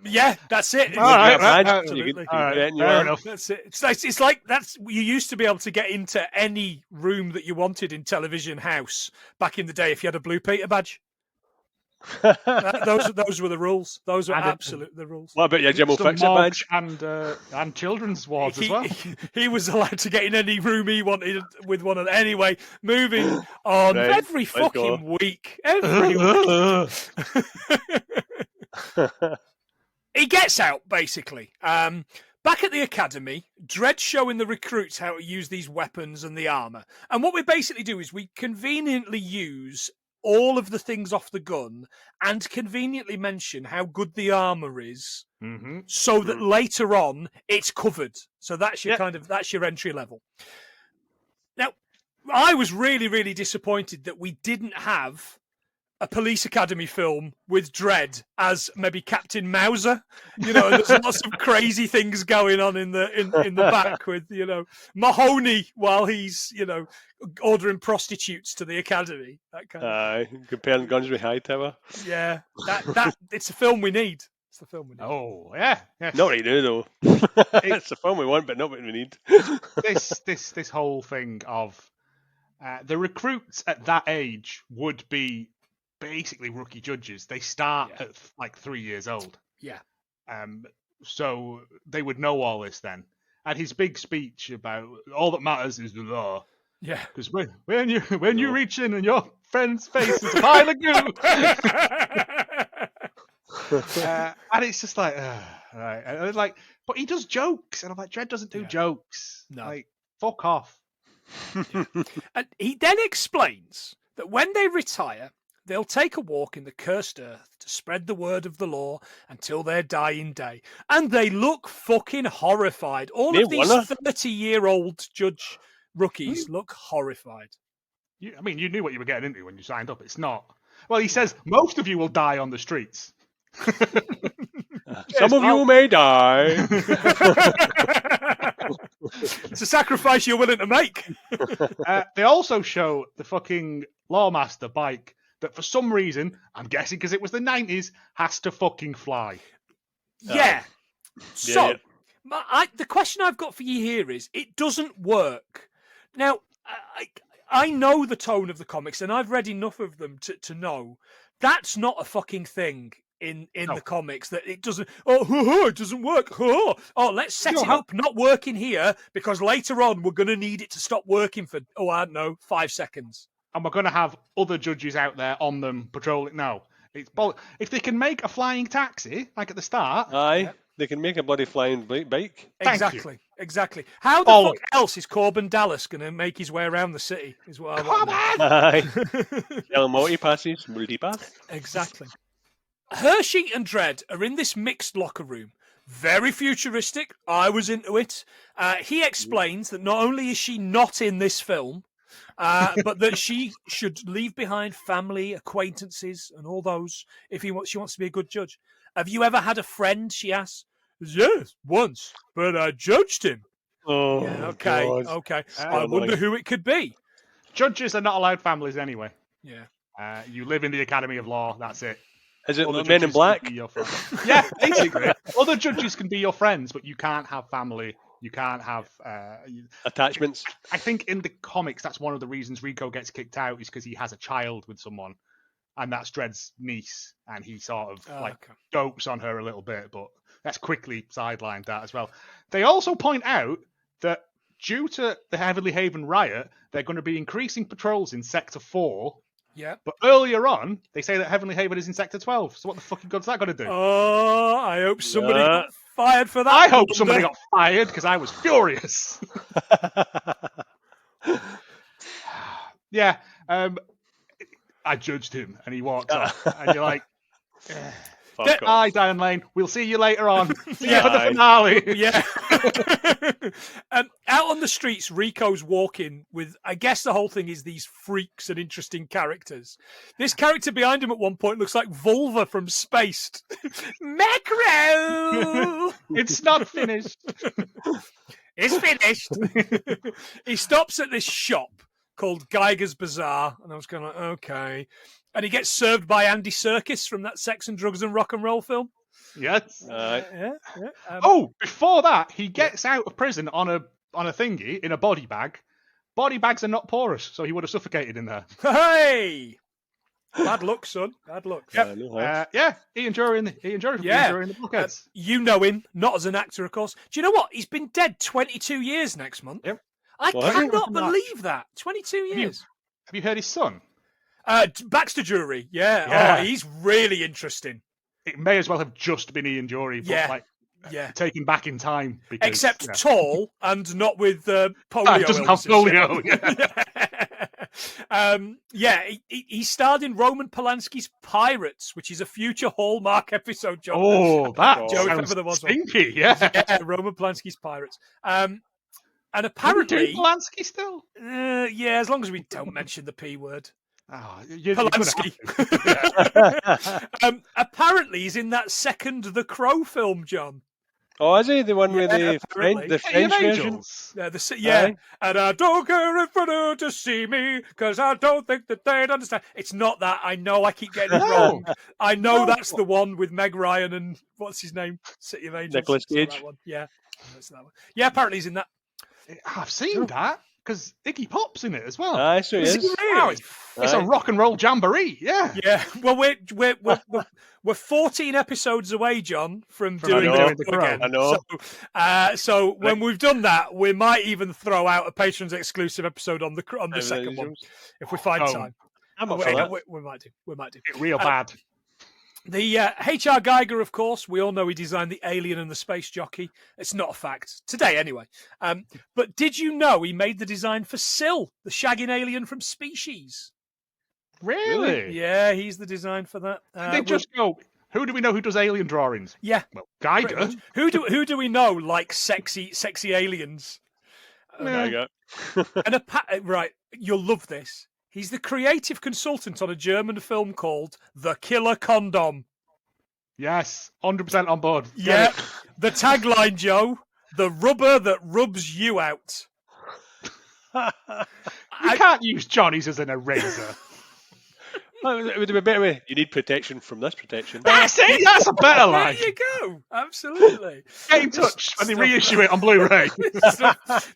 yeah, that's it. All right, You can- absolutely. you can All right, get in fair your- enough. That's it. It's like that's you used to be able to get into any room that you wanted in Television House back in the day if you had a Blue Peter badge. Those were the rules. Those were And absolutely the rules. What about your Jim will Some fix it Morgue badge? and children's wards as well. He was allowed to get in any room he wanted with one of them. Anyway, moving on. Right, Every let's go. fucking week. Every week. He gets out, basically. Back at the academy, Dredd showing the recruits how to use these weapons and the armor. And what we basically do is we conveniently use all of the things off the gun and conveniently mention how good the armor is, Mm-hmm. so that later on it's covered. So that's your Yeah. that's your entry level. Now, I was really, really disappointed that we didn't have a police academy film with Dredd as maybe Captain Mauser. You know, there's lots of crazy things going on in the back with, you know, Mahoney while he's, you know, ordering prostitutes to the academy. That kind of Comparing guns with Hightower. yeah. That it's a film we need. It's the film we need. Oh, yeah. Yes. Not what you do though. It's the film we want, but not what we need. This whole thing of the recruits at that age would be basically rookie judges. They start at like 3 years old. Yeah. So they would know all this then. And his big speech about all that matters is the law. Yeah. Because when you reach in and your friend's face is a pile of goo. And it's just like, right. And it's like, but he does jokes, and I'm like, Dredd doesn't do jokes. No. Like, fuck off. And he then explains that when they retire, they'll take a walk in the cursed earth to spread the word of the law until their dying day. And they look fucking horrified. All of these 30-year-old judge rookies look horrified. I mean, you knew what you were getting into when you signed up. It's not. Well, he says most of you will die on the streets. Some of you may die. It's a sacrifice you're willing to make. They also show the fucking Lawmaster bike that for some reason, I'm guessing because it was the 90s, has to fucking fly. Yeah. So, yeah. the question I've got for you here is, it doesn't work. Now, I know the tone of the comics, and I've read enough of them to know that's not a fucking thing in the comics, that it doesn't, it doesn't work. Let's set it up not working here because later on we're going to need it to stop working for, I don't know, 5 seconds. And we're going to have other judges out there on them patrolling. No. If they can make a flying taxi, like at the start. Aye. They can make a bloody flying bike. Exactly. How the fuck else is Corbin Dallas going to make his way around the city? Is what I want. Aye. Yellow multi-passes, multi-pass. Exactly. Hershey and Dredd are in this mixed locker room. Very futuristic. I was into it. He explains that not only is she not in this film, but that she should leave behind family, acquaintances, and all those if she wants to be a good judge. Have you ever had a friend, she asks. Yes, once, but I judged him. Oh, Yeah, okay, God. okay. So I wonder annoying. who it could be. Judges are not allowed families anyway. Yeah. You live in the Academy of Law. That's it. Is it Other like Men in judges can Black? be your friends. Yeah, basically. Other judges can be your friends, but you can't have family. You can't have Attachments? I think in the comics, that's one of the reasons Rico gets kicked out is because he has a child with someone, and that's Dredd's niece, and he sort of dopes on her a little bit, but that's quickly sidelined that as well. They also point out that due to the Heavenly Haven riot, they're going to be increasing patrols in Sector 4. Yeah. But earlier on, they say that Heavenly Haven is in Sector 12. So what the fucking god's that going to do? Oh, I hope somebody got fired for that. I hope somebody got fired because I was furious. Yeah. I judged him and he walked off. And you're like, hi, Diane Lane. We'll see you later on. See you for the finale. Yeah. Out on the streets, Rico's walking with, I guess the whole thing is these freaks and interesting characters. This character behind him at one point looks like Vulva from Spaced. Macro! It's not finished. It's finished. He stops at this shop called Geiger's Bazaar, and I was kind of like, okay. And he gets served by Andy Serkis from that Sex and Drugs and Rock and Roll film. Yes. Yeah. Before that, he gets out of prison on a thingy in a body bag. Body bags are not porous, so he would have suffocated in there. Hey! Bad luck, son. Bad luck. Yeah, Ian Jury in the Blockheads. You know him, not as an actor, of course. Do you know what? He's been dead 22 years next month. Yep. I cannot believe that. 22 years. Have you heard his son? Baxter Jury, yeah. Oh, he's really interesting. It may as well have just been Ian Jury, but taken back in time. Because, except tall and not with polio. Doesn't have polio. He starred in Roman Polanski's Pirates, which is a future Hallmark episode. John. Oh, that sounds stinky. Yeah, Roman Polanski's Pirates. And apparently, Polanski still. As long as we don't mention the P word. Oh, Polanski. Apparently, he's in that second The Crow film, John. Oh, is he the one with the French version? And I don't care if I do to see me, because I don't think that they'd understand. It's not that. I know I keep getting it wrong. I know that's the one with Meg Ryan and what's his name? City of Angels. Nicolas Cage. Yeah, that's that one. Yeah, apparently he's in that. I've seen that because Iggy Pop's in it as well. Aye, so he is. It's a rock and roll jamboree. Yeah. Well, we're 14 episodes away, John, from doing the Crow again. I know. So when we've done that, we might even throw out a patrons exclusive episode on the second one if we find time. I'm up for that. We might do. It's real bad. The H.R. Geiger, of course, we all know he designed the Alien and the Space Jockey. It's not a fact. Today, anyway. But did you know he made the design for Syl, the shagging alien from Species? Really? Yeah, he's the design for that. They just go, who do we know who does alien drawings? Yeah. Well, Geiger. Who do we know like sexy aliens? Geiger. Right, you'll love this. He's the creative consultant on a German film called The Killer Condom. Yes, 100% on board. Yeah, the tagline, Joe, the rubber that rubs you out. You can't use Johnny's as an eraser. It would be better. You need protection from this protection. That's it. That's a better line. There you go. Absolutely. Get in touch when they reissue it on Blu-ray.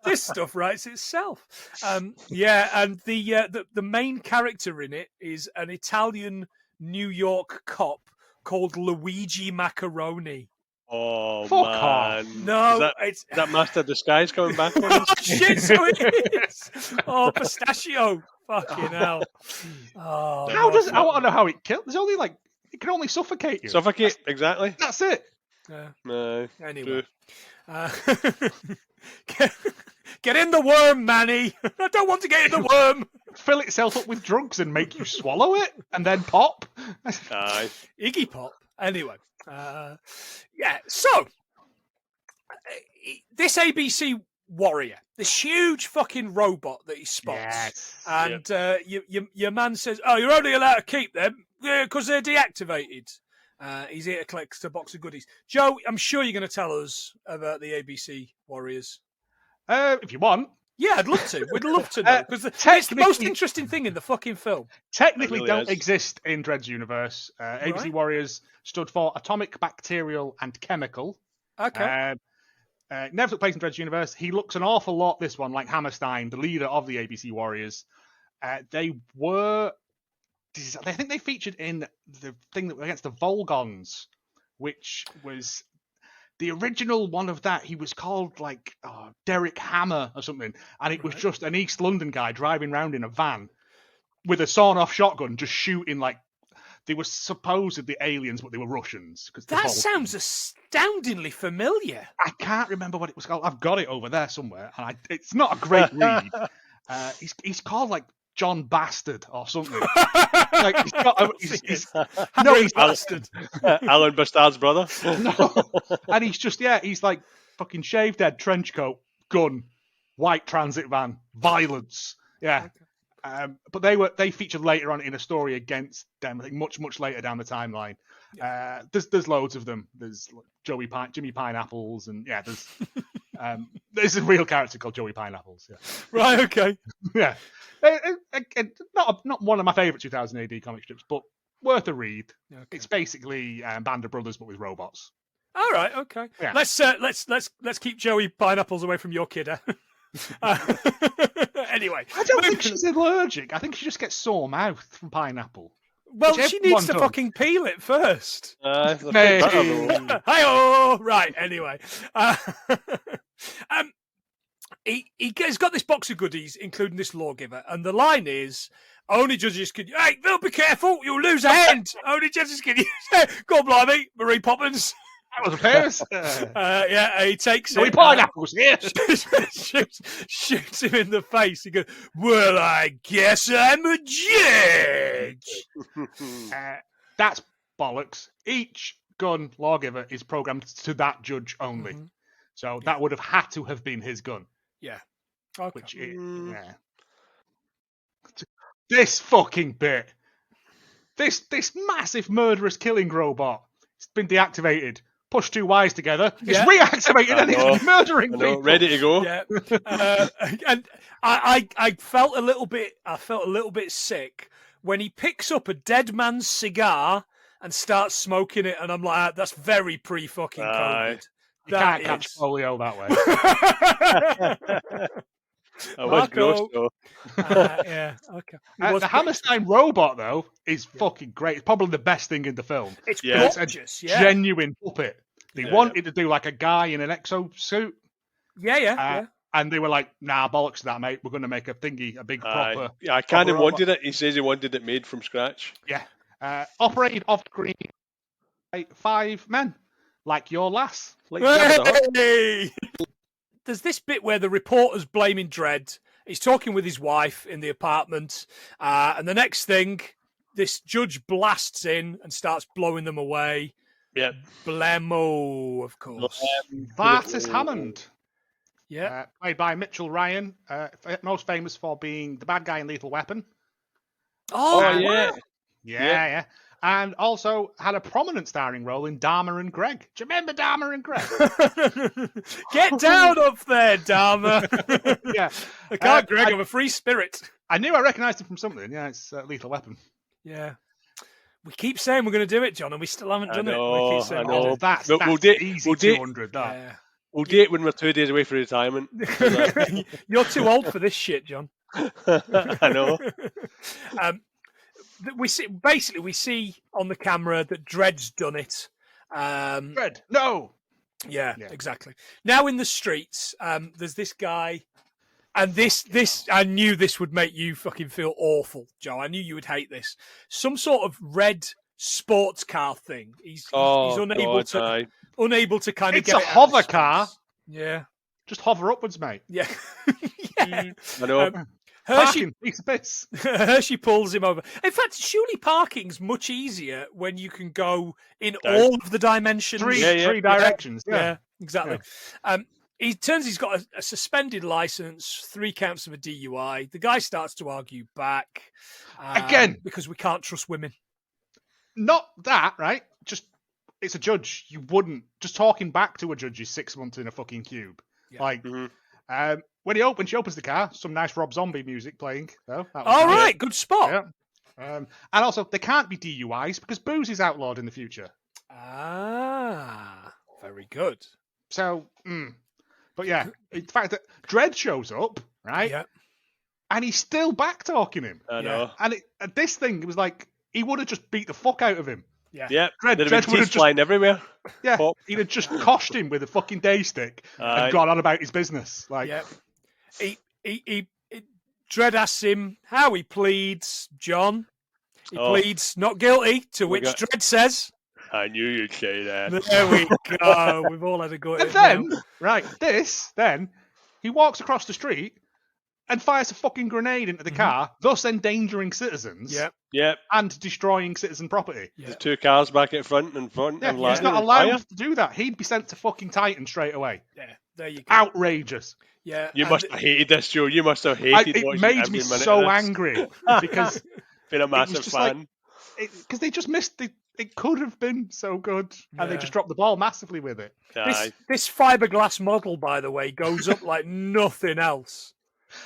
This stuff writes itself. And the main character in it is an Italian New York cop called Luigi Macaroni. Oh, Fuck man. off. No, is that Master Disguise coming back on us? Oh, shit, so it is. Oh, pistachio. Fucking hell. Oh, I want to know how it killed. There's only it can only suffocate you. Suffocate, exactly. That's it. No. Anyway. Get in the worm, Manny. I don't want to get in the worm. Fill itself up with drugs and make you swallow it and then pop. Aye. Iggy Pop. Anyway. So this ABC warrior, this huge fucking robot that he spots, and your man says, "Oh, you're only allowed to keep them because they're deactivated." He's here to collect a box of goodies. Joe, I'm sure you're going to tell us about the ABC Warriors. If you want. Yeah, I'd love to. We'd love to know, because it's the most interesting thing in the fucking film. Technically really don't is. exist in Dredd's universe. ABC Right. Warriors stood for Atomic, Bacterial, and Chemical. Okay. Never took place in Dredd's universe. He looks an awful lot, this one, like Hammerstein, the leader of the ABC Warriors. I think they featured in the thing that went against the Volgons, which was the original one of that. He was called like Derek Hammer or something, and it was just an East London guy driving around in a van with a sawn-off shotgun, just shooting like they were supposedly aliens, but they were Russians. That sounds astoundingly familiar. I can't remember what it was called. I've got it over there somewhere, and it's not a great read. He's called like John Bastard or something. Like he's Bastard. Alan Bastard's brother. No. And he's like fucking shaved head, trench coat, gun, white transit van, violence. Yeah. Okay. But they featured later on in a story against them. I think much later down the timeline. Yeah. There's loads of them. There's Jimmy Pineapples, and yeah, there's a real character called Joey Pineapples. Yeah. Right. Okay. Yeah. Not one of my favourite 2000 AD comic strips, but worth a read. Okay. It's basically Band of Brothers but with robots. All right. Okay. Yeah. Let's keep Joey Pineapples away from your kid. Anyway, I don't think she's allergic. I think she just gets sore mouth from pineapple. Well, she needs to fucking peel it first. Maybe. Hi-oh! Right. Anyway, he's got this box of goodies, including this lawgiver, and the line is, "Only judges can." Hey, Bill, be careful! You'll lose a hand. Only judges can. God blimey, Marie Poppins. That was a pass. Yeah, he takes it. Pineapples, yeah. Shoots him in the face. He goes, "Well, I guess I'm a judge." That's bollocks. Each gun lawgiver is programmed to that judge only. Mm-hmm. So that would have had to have been his gun. Yeah. Okay. Which yeah. This fucking bit. This massive murderous killing robot. It's been deactivated. Push two Ys together. It's reactivated and it's murdering people. Ready to go. Yeah. And I felt a little bit sick when he picks up a dead man's cigar and starts smoking it, and I'm like, that's very pre-fucking COVID. You can't catch polio that way. That was gross, though. Yeah, okay. The Hammerstein robot, though, is fucking great. It's probably the best thing in the film. It's gorgeous, it's a genuine puppet. They wanted to do like a guy in an exosuit. Yeah. And they were like, nah, bollocks to that, mate. We're going to make a thingy, a big proper... Yeah, I kind of wanted it. He says he wanted it made from scratch. Yeah. Operated off-screen by 5 men. Like your lass. Like hey! There's this bit where the reporter's blaming Dredd. He's talking with his wife in the apartment. And the next thing, this judge blasts in and starts blowing them away. Yeah. Blammo, of course. Vartus Hammond. Yeah. Played by Mitchell Ryan. Most famous for being the bad guy in Lethal Weapon. Oh, yeah. Yeah. And also had a prominent starring role in Dharma and Greg. Do you remember Dharma and Greg? Get down up there, Dharma. Yeah. I can't, Greg. I'm a free spirit. I knew I recognised him from something. Yeah, it's Lethal Weapon. Yeah. We keep saying we're going to do it, John, and we still haven't done it. We keep saying, I know. That's easy 200, that. Yeah. We'll date when we're 2 days away from retirement. You're too old for this shit, John. I know. We see on the camera that Dredd's done it. Dredd, no. Yeah, exactly. Now in the streets, there's this guy, and this I knew this would make you fucking feel awful, Joe. I knew you would hate this. Some sort of red sports car thing. He's unable to kind of. It's a hover car. Yeah, just hover upwards, mate. Yeah, I know. Hershey pulls him over. In fact, surely parking's much easier when you can go in all of the dimensions. Three directions. Yeah, exactly. Yeah. He's got a suspended license, 3 counts of a DUI. The guy starts to argue back. Again. Because we can't trust women. Not that, right? just it's a judge. You wouldn't just talking back to a judge is 6 months in a fucking cube. Yeah. Like when she opens the car, some nice Rob Zombie music playing. Though. All right, good spot. Yeah. And also, they can't be DUIs because booze is outlawed in the future. Ah, very good. So, but yeah, the fact that Dredd shows up, right? Yeah. And he's still back talking him. I know. And this thing, it was like he would have just beat the fuck out of him. Yeah. Yeah. Dredd There'd have been would have teeth flying everywhere. Yeah, Pop. he'd have just coshed him with a fucking day stick and gone on about his business. Like, Yeah. Dredd asks him how he pleads, John. He pleads not guilty, to which Dredd says, I knew you'd say that. there we go. We've all had a go at and it then, now. then he walks across the street and fires a fucking grenade into the car, thus endangering citizens. Yeah. Yep. And destroying citizen property. Yeah. There's 2 cars back at front and front. Yeah, and he's not allowed to do that. He'd be sent to fucking Titan straight away. Yeah, there you go. Outrageous. Yeah, You must have hated this, Joe. You must have hated It watching made every me minute so of this. angry because Been a massive just fan. because they just missed it. It could have been so good, and they Yeah. just dropped the ball massively with it. This fiberglass model, by the way, goes up like nothing else.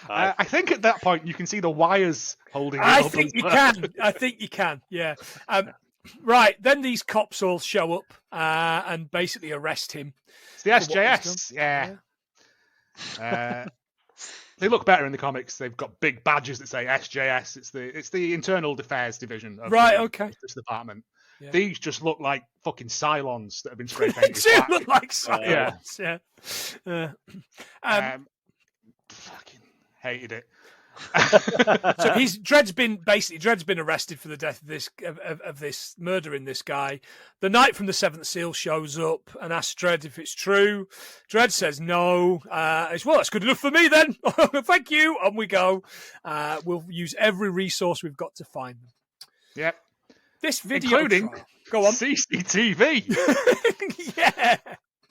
I think at that point you can see the wires holding it I up. think as you well. can. I think you can. Yeah. Right. Then these cops all show up and basically arrest him. It's the SJS. Yeah. They look better in the comics. They've got big badges that say SJS. It's the Internal Affairs Division of Right. the Okay. Justice Department. Yeah. These just look like fucking Cylons that have been spray painted They do black. look like silence. Yeah. Fucking hated it. So Dredd's been arrested for the death of this murdering this guy. The Knight from the Seventh Seal shows up and asks Dredd if it's true. Dredd says no. Well, that's good enough for me then. Thank you. On we go. We'll use every resource we've got to find them. Yep. This video including trial. Go on. CCTV. Yeah.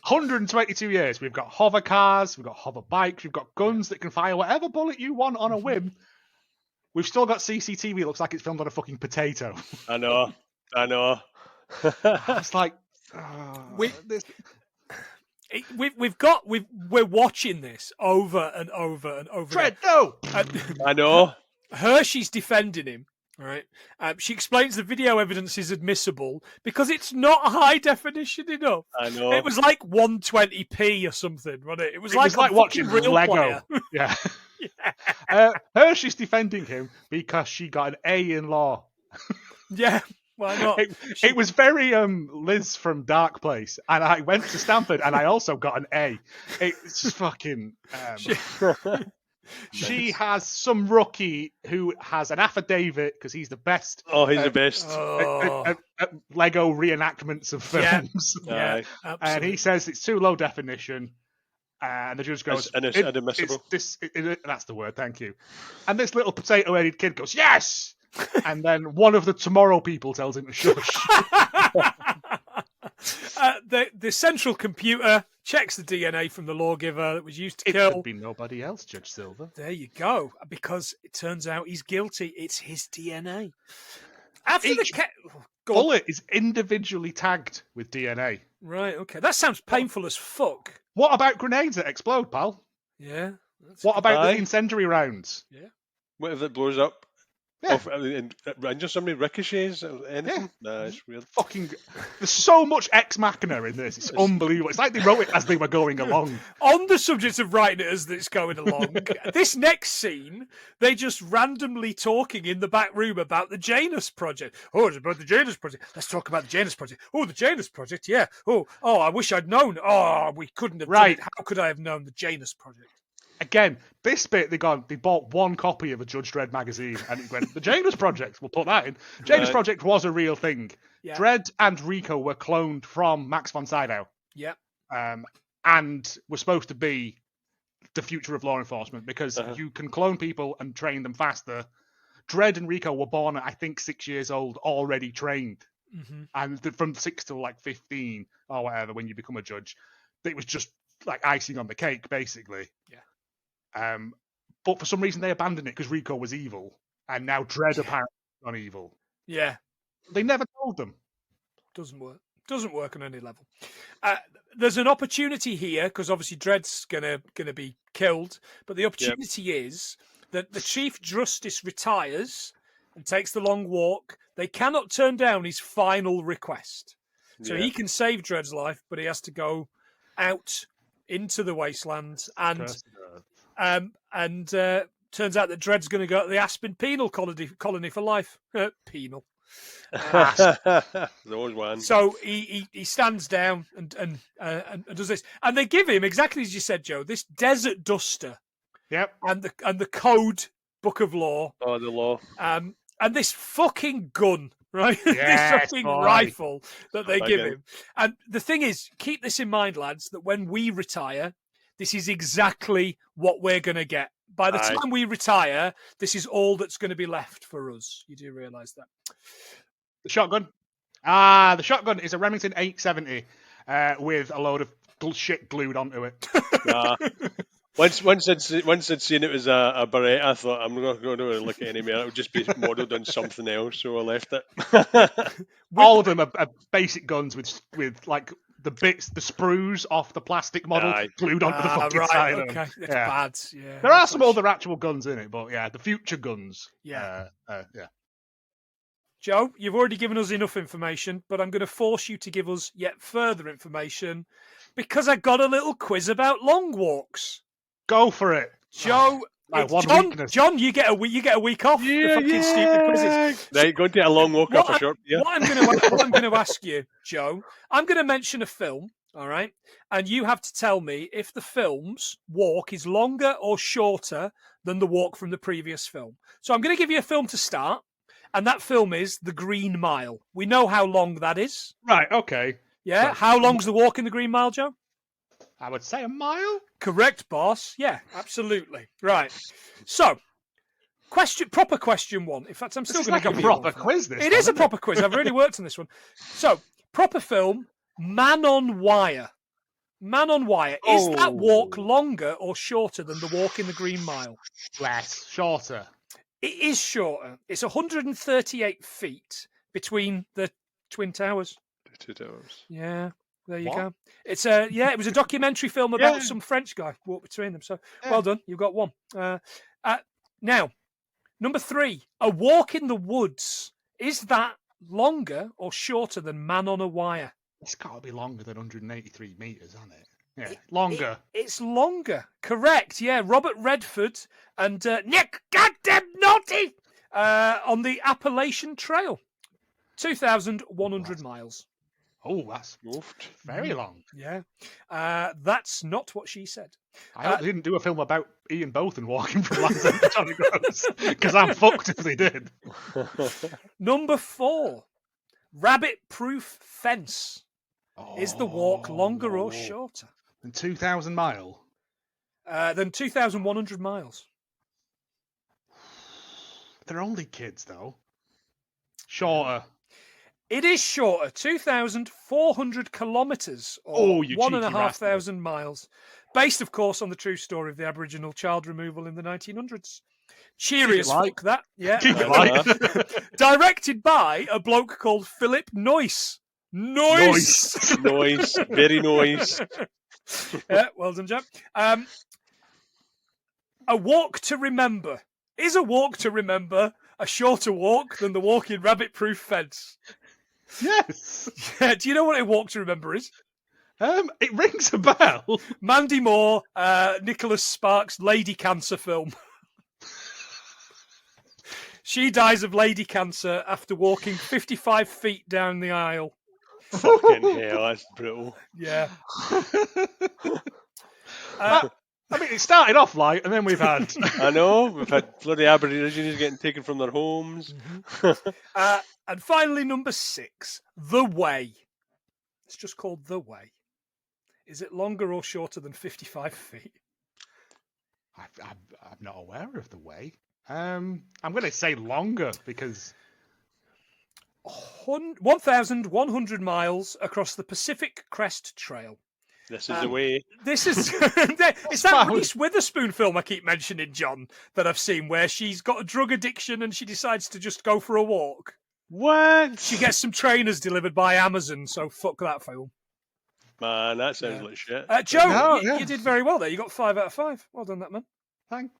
122 years. We've got hover cars, we've got hover bikes, we've got guns that can fire whatever bullet you want on a whim. We've still got CCTV. It looks like it's filmed on a fucking potato. I know. It's like we're watching this over and over and over. Dredd, no. I know. Hershey's defending him. Right. She explains the video evidence is admissible because it's not high definition enough. I know. It was like 120p or something, wasn't it? It was like watching real Lego. player. Yeah. Hershey's defending him because she got an A in law. Yeah. Why not? It was very Liz from Dark Place, and I went to Stanford, and I also got an A. It's just fucking. She has some rookie who has an affidavit because he's the best. Oh, he's the best. At Lego reenactments of films. Yeah, and he says it's too low definition. And the judge goes, and it's inadmissible. That's the word, thank you. And this little potato-headed kid goes, yes! And then one of the Tomorrow people tells him to shush. The central computer checks the DNA from the lawgiver that was used to kill. It could be nobody else, Judge Silver. There you go. Because it turns out he's guilty. It's his DNA. After Each bullet is individually tagged with DNA. Right, okay. That sounds painful as fuck. What about grenades that explode, pal? Yeah. What about the incendiary rounds? Yeah. What if it blows up? Yeah. And just somebody ricochets or anything? Yeah. No, it's weird. Fucking, there's so much ex machina in this. It's unbelievable. It's like they wrote it as they were going along. On the subject of writing it as it's going along, this next scene, they just randomly talking in the back room about the Janus Project. Oh, it's about the Janus Project. Let's talk about the Janus Project. Oh, the Janus Project, yeah. Oh, I wish I'd known. Oh, we couldn't have done it. How could I have known the Janus Project? Again, this bit, they bought one copy of a Judge Dredd magazine and it went, the Janus Project, we'll put that in. Janus Project was a real thing. Yeah. Dredd and Rico were cloned from Max von Sydow. Yeah. And were supposed to be the future of law enforcement because you can clone people and train them faster. Dredd and Rico were born at, I think, 6 years old, already trained. Mm-hmm. And from 6 to like 15 or whatever, when you become a judge, it was just like icing on the cake, basically. Yeah. But for some reason they abandoned it because Rico was evil, and now Dredd apparently is not evil. Yeah, they never told them. Doesn't work. Doesn't work on any level. There's an opportunity here because obviously Dredd's gonna be killed, but the opportunity is that the Chief Justice retires and takes the long walk. They cannot turn down his final request, so he can save Dredd's life, but he has to go out into the wasteland and turns out that Dredd's going to go to the Aspen penal colony for life. Penal. Those ones. So he stands down and does this, and they give him exactly as you said, Joe. This desert duster. Yep. And the code book of law. Oh, the law. And this fucking gun, right? Yes, this fucking boy. rifle that they give him. And the thing is, keep this in mind, lads, that when we retire, this is exactly what we're going to get. By the time we retire, this is all that's going to be left for us. You do realise that. The shotgun. The shotgun is a Remington 870 with a load of shit glued onto it. Once I'd seen it was a Beretta, I thought I'm not going to look at any more. It would just be modelled on something else, so I left it. All of them are basic guns with like the bits, the sprues off the plastic model glued onto the fucking side of them. That's bad. Yeah. There are some other actual guns in it, but the future guns. Yeah. Joe, you've already given us enough information, but I'm going to force you to give us yet further information because I got a little quiz about long walks. Go for it, Joe. John, you get a week off. Yeah, stupid quizzes. Right, go and take a long walk off a short. Yeah. What I'm going to ask you, Joe, I'm going to mention a film, all right, and you have to tell me if the film's walk is longer or shorter than the walk from the previous film. So I'm going to give you a film to start, and that film is The Green Mile. We know how long that is. Right. Okay. Yeah. Right. How long's the walk in The Green Mile, Joe? I would say a mile. Correct, boss. Yeah, absolutely. Right. So, proper question one. In fact, I'm still going to give you a proper quiz. It is a proper quiz. I've really worked on this one. So, proper film, Man on Wire. Man on Wire. Is that walk longer or shorter than the walk in The Green Mile? Less. Shorter. It is shorter. It's 138 feet between the Twin Towers. The 2 towers. Yeah. There you go. It's it was a documentary film about some French guy walked between them. So well done, you've got one. Now, number 3, a walk in the woods. Is that longer or shorter than Man on a Wire? It's got to be longer than 183 meters, hasn't it? Yeah, longer. It's longer. Correct. Yeah, Robert Redford and Nick Goddamn Naughty on the Appalachian Trail, 2,100 miles. Oh, that's very long. Yeah. That's not what she said. I hope they didn't do a film about Ian Botham walking from Land's End to Johnny Gross, because I'm fucked if they did. Number 4, rabbit-proof fence. Is the walk longer or shorter? Than 2,000 miles? Than 2,100 miles. They're only kids, though. Shorter. It is shorter, 2,400 kilometres, or 1,500 miles, based, of course, on the true story of the Aboriginal child removal in the 1900s. Cheery as fuck, that. Yeah. Directed by a bloke called Philip Noyce. Noyce! Noise. Very noise. Yeah, well done, Jack. A walk to remember. Is a walk to remember a shorter walk than the walk in rabbit-proof fence? Yes. Yeah, do you know what a walk to remember is? It rings a bell. Mandy Moore, Nicholas Sparks' lady cancer film. She dies of lady cancer after walking 55 feet down the aisle. Fucking hell, that's brutal. Yeah. I mean, it started off light, and then we've had... I know, we've had bloody Aborigines getting taken from their homes. And finally, number 6, The Way. It's just called The Way. Is it longer or shorter than 55 feet? I'm not aware of The Way. I'm going to say longer, because... 1,100 miles across the Pacific Crest Trail. This is the way. This is it's that Reese Witherspoon film I keep mentioning, John, that I've seen where she's got a drug addiction and she decides to just go for a walk. What? She gets some trainers delivered by Amazon, so fuck that film. Man, that sounds like shit. Joe, you did very well there. You got 5 out of 5. Well done, that man.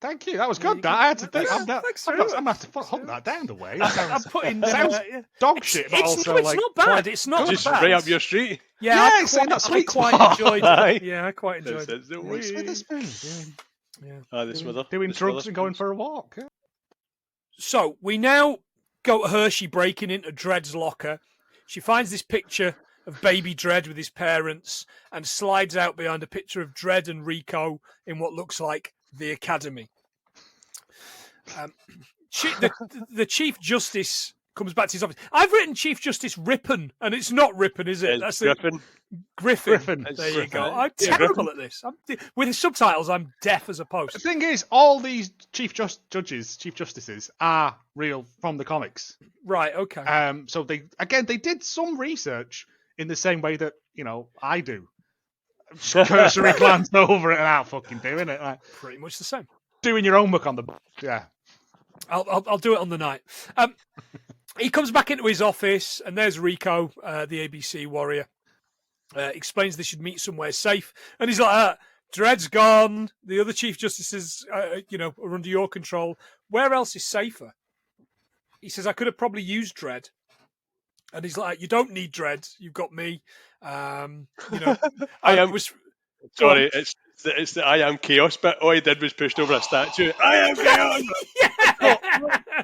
Thank you. That was good. I had to think. I'm going to have to hunt that down the way. I'm putting sounds dog shit, but also it's not bad. It's not just bad. right up your street. Yeah, I quite enjoyed it. Yeah, I quite enjoyed it. This weather. Doing drugs and going for a walk. Yeah. So we now go to Hershey breaking into Dredd's locker. She finds this picture of baby Dredd with his parents and slides out behind a picture of Dredd and Rico in what looks like the academy. The Chief Justice comes back to his office. I've written Chief Justice Rippon, and it's not Rippon, is it? That's Griffin. Griffin. There you go. I'm terrible at this. With subtitles, I'm deaf as a post. The thing is, all these Chief Justices are real from the comics. Right, okay. So they did some research in the same way that, I do. Just cursory glance over it and out fucking doing it. Like, pretty much the same. Doing your own work on the yeah. I'll do it on the night. He comes back into his office and there's Rico, the ABC warrior. Explains they should meet somewhere safe, and he's like, Dredd's gone. The other Chief Justices, are under your control. Where else is safer? He says, I could have probably used Dredd. And he's like, you don't need Dredd. You've got me. Sorry, it's the I am chaos bit. All he did was pushed over a statue. I am chaos.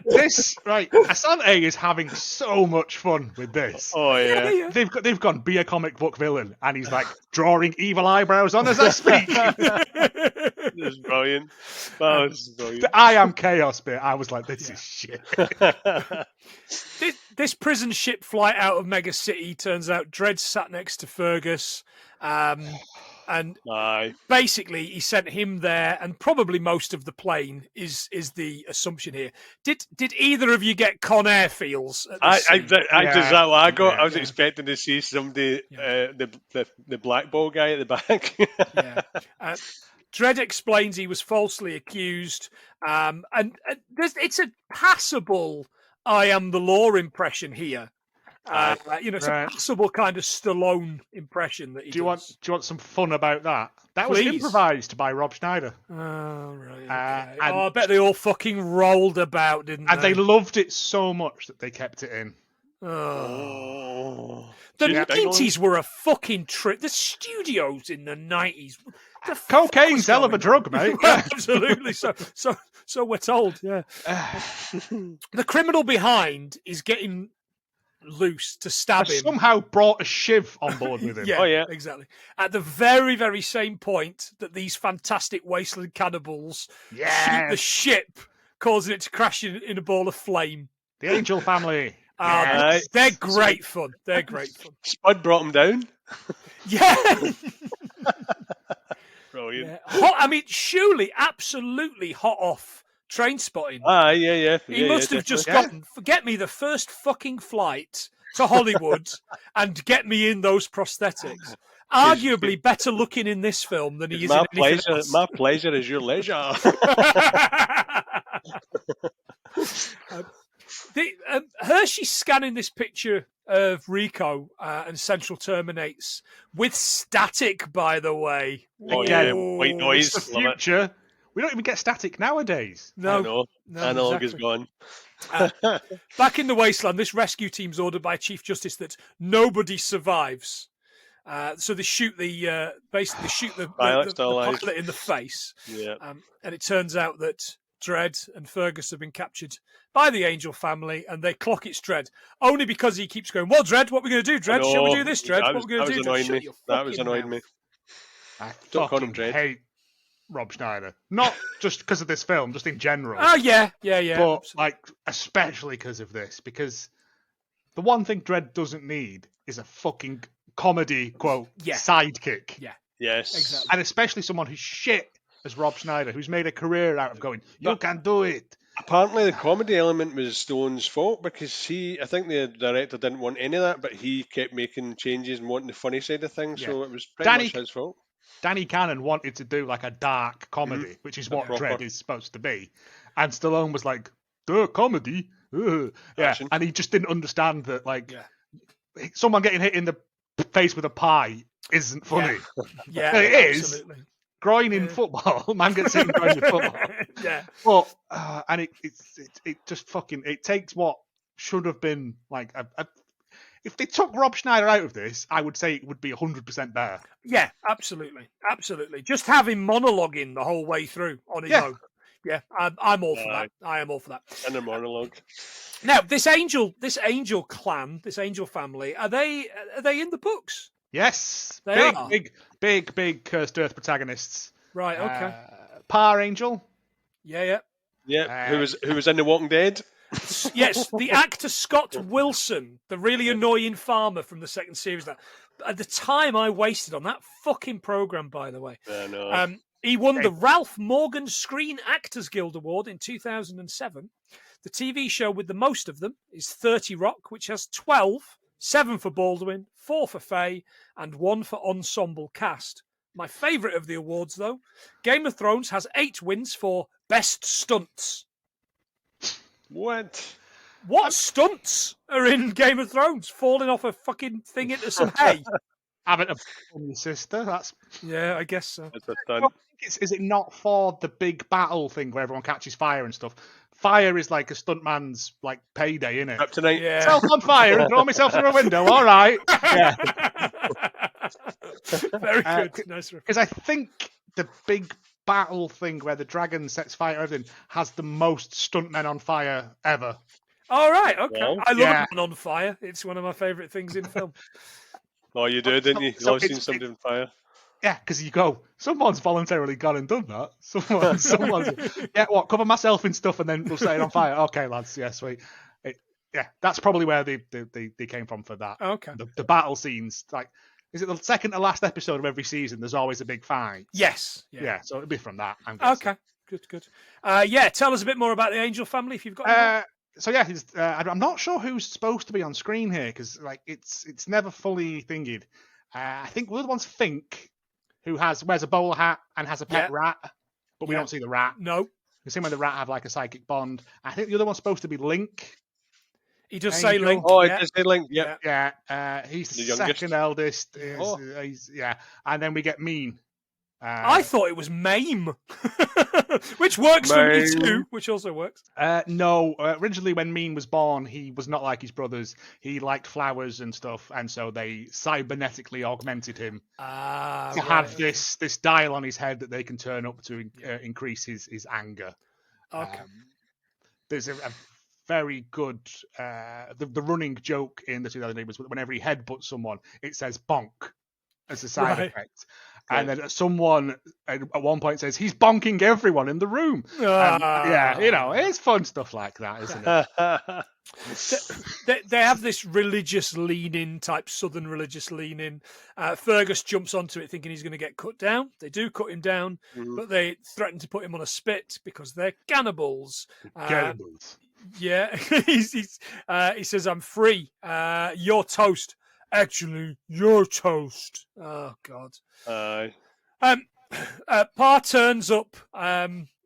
Assante is having so much fun with this. Oh yeah. They've gone be a comic book villain, and he's like drawing evil eyebrows on as I speak. This is brilliant. That was brilliant. The I am chaos bit. I was like, this is shit. This prison ship flight out of Mega City turns out Dredd sat next to Fergus. And basically, he sent him there, and probably most of the plane is the assumption here. Did either of you get Con Air feels? That's what I got. Yeah, I was expecting to see somebody, the black ball guy at the back. Dredd explains he was falsely accused, and it's a passable "I am the law" impression here. It's a possible kind of Stallone impression that he does. Do you want some fun about that? That was improvised by Rob Schneider. Oh, right. Okay. I bet they all fucking rolled about, didn't they? And they loved it so much that they kept it in. Oh. The 90s were a fucking trip. The studios in the 90s. Cocaine's hell of a drug, mate. Absolutely. So we're told, yeah. The criminal behind is getting loose to stab him. Somehow brought a shiv on board with him. Yeah, exactly. At the very, very same point that these fantastic wasteland cannibals shoot the ship, causing it to crash in a ball of flame. The Angel family. They're great fun. They're great fun. Spud brought them down. Yeah. Brilliant. Yeah. Surely, absolutely hot off Train Spotting. Yeah. He must have just gotten, forget me, the first fucking flight to Hollywood and get me in those prosthetics. Arguably better looking in this film than he is in anything else. My pleasure is your leisure. Hershey's scanning this picture of Rico and Central terminates with static, by the way. Again, white noise. It's the future. We don't even get static nowadays. No, analog is gone. Back in the wasteland, this rescue team's ordered by Chief Justice that nobody survives. So they shoot the pilot in the face. Yeah. And it turns out that Dredd and Fergus have been captured by the Angel family, and they clock it's Dredd only because he keeps going, well, Dredd, what are we going to do, Dredd? Shall we do this, Dredd? What are we going to do? That was annoying me. I fucking hate Rob Schneider. Not just because of this film, just in general. Oh, yeah. But, absolutely. Especially because of this. Because the one thing Dredd doesn't need is a fucking comedy, quote, sidekick. Yeah. Yes. Exactly. And especially someone who's shit as Rob Schneider, who's made a career out of going, you can do it. Apparently the comedy element was Stallone's fault because I think the director didn't want any of that, but he kept making changes and wanting the funny side of things, so it was pretty much his fault. Danny Cannon wanted to do like a dark comedy, which is what Dredd is supposed to be. And Stallone was like, comedy? Ooh. Yeah, Action. and he just didn't understand that, like, someone getting hit in the face with a pie isn't funny. Yeah, it absolutely. is. Groin in football, man gets hit in groin in football. Yeah. But and it just fucking, it takes what should have been like if they took Rob Schneider out of this, I would say it would be 100% better. Yeah, absolutely. Just have him monologuing the whole way through on his own. Yeah, I'm all for that. I am all for that. And a monologue. Now, this angel clan, this angel family, are they in the books? Yes, They are. big Cursed Earth protagonists. Right. Okay. Par Angel. Yeah. Yeah. Who was in The Walking Dead? Yes, the actor Scott Wilson, the really annoying farmer from the second series. At the time I wasted on that fucking program, by the way. I know. He won the Ralph Morgan Screen Actors Guild Award in 2007. The TV show with the most of them is 30 Rock, which has 12, 7 for Baldwin, 4 for Faye, and 1 for Ensemble Cast. My favourite of the awards, though, Game of Thrones has 8 wins for Best Stunts. What stunts are in Game of Thrones? Falling off a fucking thing into some hay? Having a on your sister. That's I guess so. That's a stunt. Is it not for the big battle thing where everyone catches fire and stuff? Fire is like a stuntman's like payday, isn't it? Kryptonite. Yeah. Self on fire and throw myself through a window. All right. Yeah. Very good. Nice. Because I think the big battle thing where the dragon sets fire to everything has the most stuntmen on fire ever. All right. Okay. Well, I love Man on Fire. It's one of my favourite things in film. Oh, you do, didn't you? So You've seen somebody on fire. Yeah, because you go, someone's voluntarily gone and done that. Someone's cover myself in stuff and then we'll set it on fire. Okay, lads, yeah, sweet. That's probably where they came from for that. Okay. The battle scenes, like, is it the second to last episode of every season? There's always a big fight. Yes. Yeah, so it'll be from that. I'm guessing. Okay. Good. Tell us a bit more about the Angel family if you've got. So yeah, I'm not sure who's supposed to be on screen here because like it's never fully thingied. I think one of the ones Fink, who wears a bowler hat and has a pet rat, but we don't see the rat. No. We see when the rat have like a psychic bond. I think the other one's supposed to be Link. He does say Link. Oh, it does say Link. Yep. Yeah. He's the second eldest. He's and then we get Mean. I thought it was Mame, which works for me too, which also works. No, originally when Mean was born, he was not like his brothers. He liked flowers and stuff, and so they cybernetically augmented him to have this dial on his head that they can turn up to increase his anger. Okay. There's a very good the running joke in the 2008 was whenever he headbutts someone, it says bonk as a side effect. And then someone at one point says he's bonking everyone in the room. It's fun stuff like that, isn't it? They have this religious lean-in type Southern religious lean-in. Fergus jumps onto it thinking he's going to get cut down. They do cut him down, but they threaten to put him on a spit because they're cannibals. Cannibals. Yeah, he says, "I'm free. You're toast." Actually, you're toast. Oh God. Pa turns up.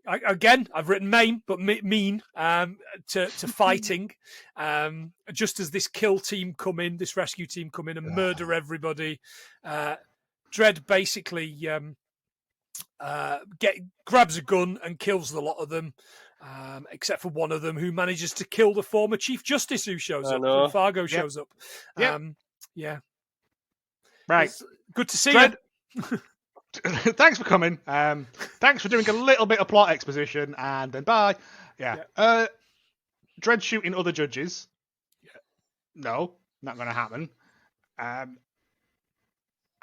Again, I've written Mame, but mean to fighting. Just as this kill team come in, this rescue team come in and murder everybody. Dredd basically grabs a gun and kills the lot of them. Except for one of them who manages to kill the former Chief Justice who shows up. When Fargo shows up. Yeah. Right. It's good to see Dredd, you. Thanks for coming. Thanks for doing a little bit of plot exposition and then bye. Yeah. Dredd shooting other judges. Yeah. No, not going to happen. And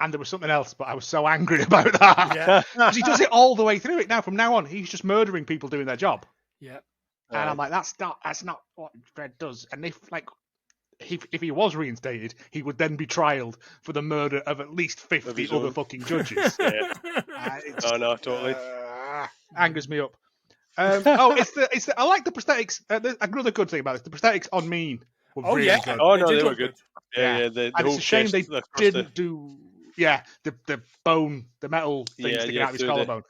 there was something else, but I was so angry about that. Yeah. Because he does it all the way through it now. From now on, he's just murdering people doing their job. Yeah. And I'm like, that's not what Dredd does. And if he was reinstated, he would then be trialed for the murder of at least 50 other fucking judges. Totally. Angers me up. It's I like the prosthetics. Another good thing about this, the prosthetics on Mean were really good. Oh no, they were good. Yeah. And it's a shame they didn't do. Yeah, the bone, the metal thing sticking out of his collarbone.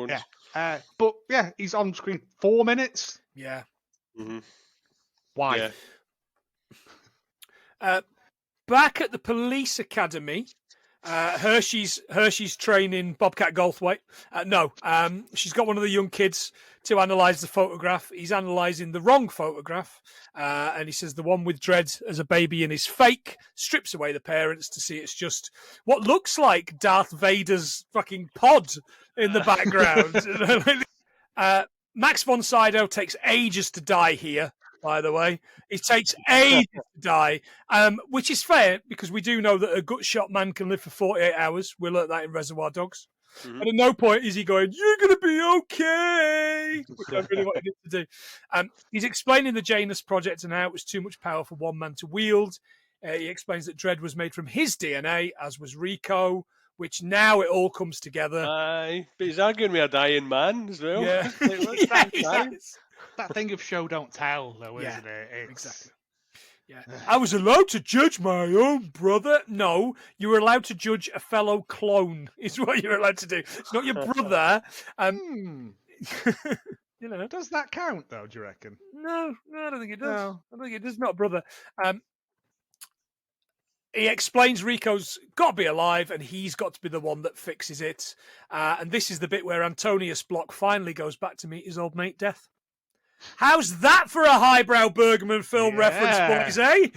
Yeah. But yeah, he's on screen 4 minutes. Yeah. Mm-hmm. Why? Yeah. Back at the police academy, Hershey's training Bobcat Goldthwait. She's got one of the young kids to analyse the photograph. He's analysing the wrong photograph, and he says the one with Dredd as a baby in his fake. Strips away the parents to see it's just what looks like Darth Vader's fucking pod in the background. Max von Sydow takes ages to die here. By the way, it takes ages to die, which is fair because we do know that a gut-shot man can live for 48 hours. We learnt that in Reservoir Dogs. Mm-hmm. And at no point is he going, "You're going to be okay," which I really wanted him to do. He's explaining the Janus project and how it was too much power for one man to wield. He explains that Dredd was made from his DNA, as was Rico, which now it all comes together. Aye, but he's arguing with a dying man as well. Yeah. That thing of show don't tell, though, isn't it? Exactly. Yeah, I was allowed to judge my own brother. No, you were allowed to judge a fellow clone. Is what you're allowed to do. It's not your brother. You know, does that count though? Do you reckon? No, I don't think it does. No. I think it does. Not brother. He explains Rico's got to be alive, and he's got to be the one that fixes it. And this is the bit where Antonius Block finally goes back to meet his old mate Death. How's that for a highbrow Bergman film reference, boys, eh?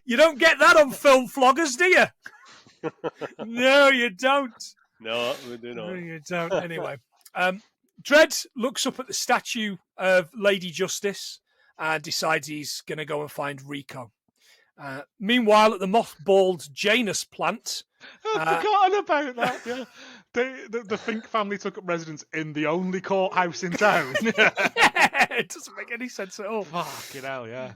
You don't get that on film floggers, do you? No, you don't. No, we do not. No, you don't. Anyway, Dredd looks up at the statue of Lady Justice and decides he's going to go and find Rico. Meanwhile, at the mothballed Janus plant... I've forgotten about that, yeah. The Fink family took up residence in the only courthouse in town. It doesn't make any sense at all. Fucking hell, yeah.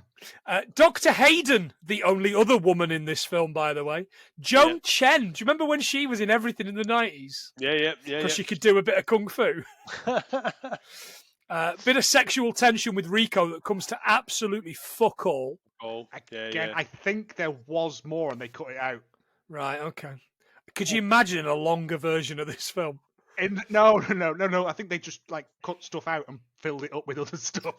Dr. Hayden, the only other woman in this film, by the way. Joan Chen. Do you remember when she was in everything in the 90s? Yeah. Because she could do a bit of kung fu. Bit of sexual tension with Rico that comes to absolutely fuck all. Again, I think there was more and they cut it out. Right, okay. Could you imagine a longer version of this film? No. I think they just cut stuff out and filled it up with other stuff.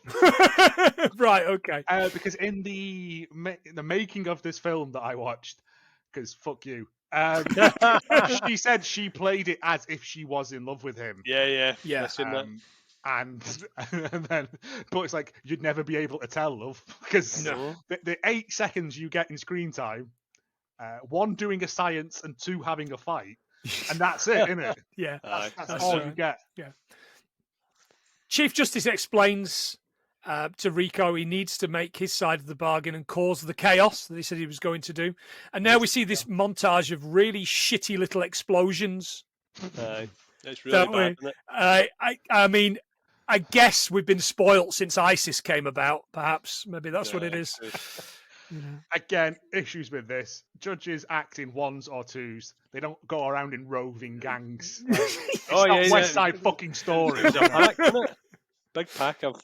Right, okay. Because in the making of this film that I watched, because fuck you, she said she played it as if she was in love with him. Yeah. And then, but it's like you'd never be able to tell, love, because the 8 seconds you get in screen time. 1 doing a science and 2 having a fight, and that's it, isn't it? Yeah, that's all you get. Yeah. Chief Justice explains to Rico he needs to make his side of the bargain and cause the chaos that he said he was going to do. And now we see this montage of really shitty little explosions. It's really bad, isn't it? I mean, I guess we've been spoilt since ISIS came about. Perhaps, maybe that's what it is. Again, issues with this. Judges act in 1s or 2s. They don't go around in roving gangs. It's not West Side fucking Story. It's a pack, isn't it? Big pack of...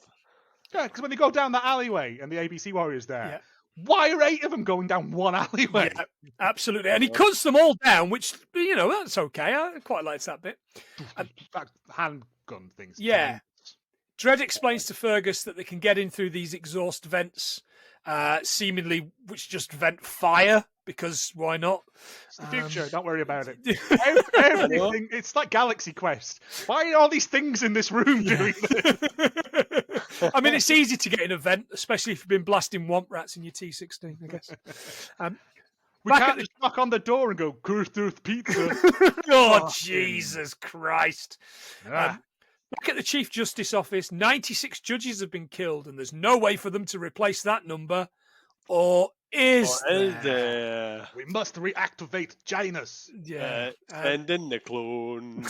Yeah, because when they go down that alleyway and the ABC Warriors there, why are 8 of them going down one alleyway? Yeah, absolutely. And he cuts them all down, which, that's okay. I quite liked that bit. That handgun things. Yeah. Dredd explains to Fergus that they can get in through these exhaust vents, seemingly which just vent fire, because why not? It's the future, don't worry about it. Everything, it's like Galaxy Quest. Why are all these things in this room doing this? I mean, it's easy to get in a vent, especially if you've been blasting womp rats in your T16, I guess. We can't just knock on the door and go, Kurthurth Pizza. Oh, Jesus Christ. Back at the Chief Justice office, 96 judges have been killed, and there's no way for them to replace that number. Or is there? We must reactivate Janus. Yeah. Send in the clones.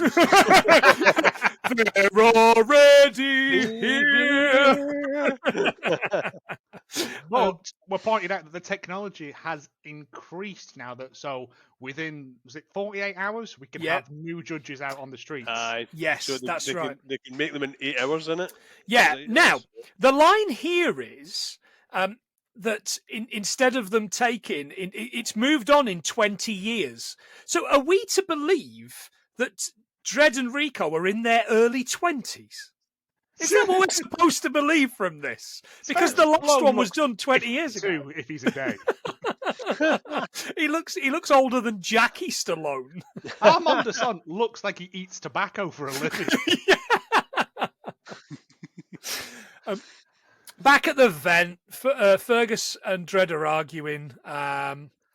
They're already here. But we're pointing out that the technology has increased now. So within, was it 48 hours, we can have new judges out on the streets. Yes, so that's right. They can make them in 8 hours, innit? Yeah. Now, the line here is that instead of them taking, it's moved on in 20 years. So are we to believe that Dredd and Rico are in their early 20s? Is that what we're supposed to believe from this? Because the last one was done 20 years ago. If he's a day. He looks older than Jackie Stallone. Armand Assante looks like he eats tobacco for a living. Back at the vent, Fergus and Dredd are arguing.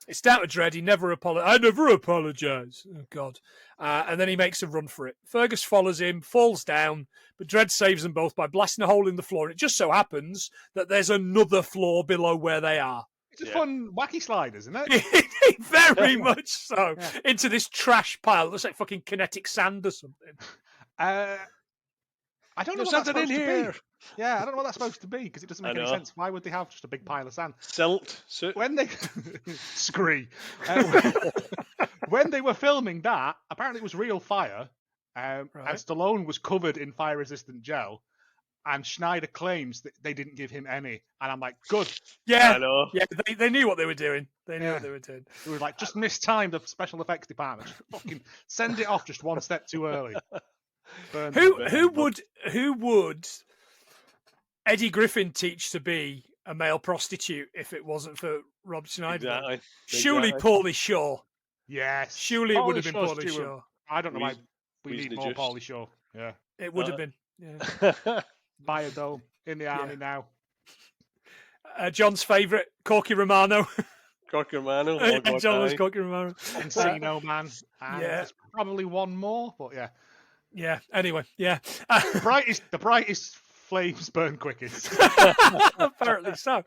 It's down to Dredd. He never apologizes. I never apologise. Oh, God. And then he makes a run for it. Fergus follows him, falls down, but Dredd saves them both by blasting a hole in the floor. And it just so happens that there's another floor below where they are. It's a fun wacky slide, isn't it? Very much so. Yeah. Into this trash pile. It looks like fucking kinetic sand or something. I don't know what that's supposed to be. Yeah, I don't know what that's supposed to be because it doesn't make any sense. Why would they have just a big pile of sand? Silt. When they scree. When they were filming that, apparently it was real fire, and Stallone was covered in fire-resistant gel, and Schneider claims that they didn't give him any. And I'm like, good. Yeah, I know. Yeah, they knew what they were doing. They knew what they were doing. It was like, just mistimed the special effects department. Just fucking send it off just one step too early. Who would Eddie Griffin teach to be a male prostitute if it wasn't for Rob Schneider? Exactly. Surely Pauly Shaw. Yes. Surely it would have been Pauly Shaw. I don't know why we need more Pauly Shaw. Yeah. It would have been. Yeah. Biodome in the army now. John's favourite, Corky Romano. Corky Romano. John was Corky Romano. Encino Man. And there's probably one more, but yeah. Yeah. Anyway, yeah. The brightest flames burn quickest. Apparently so.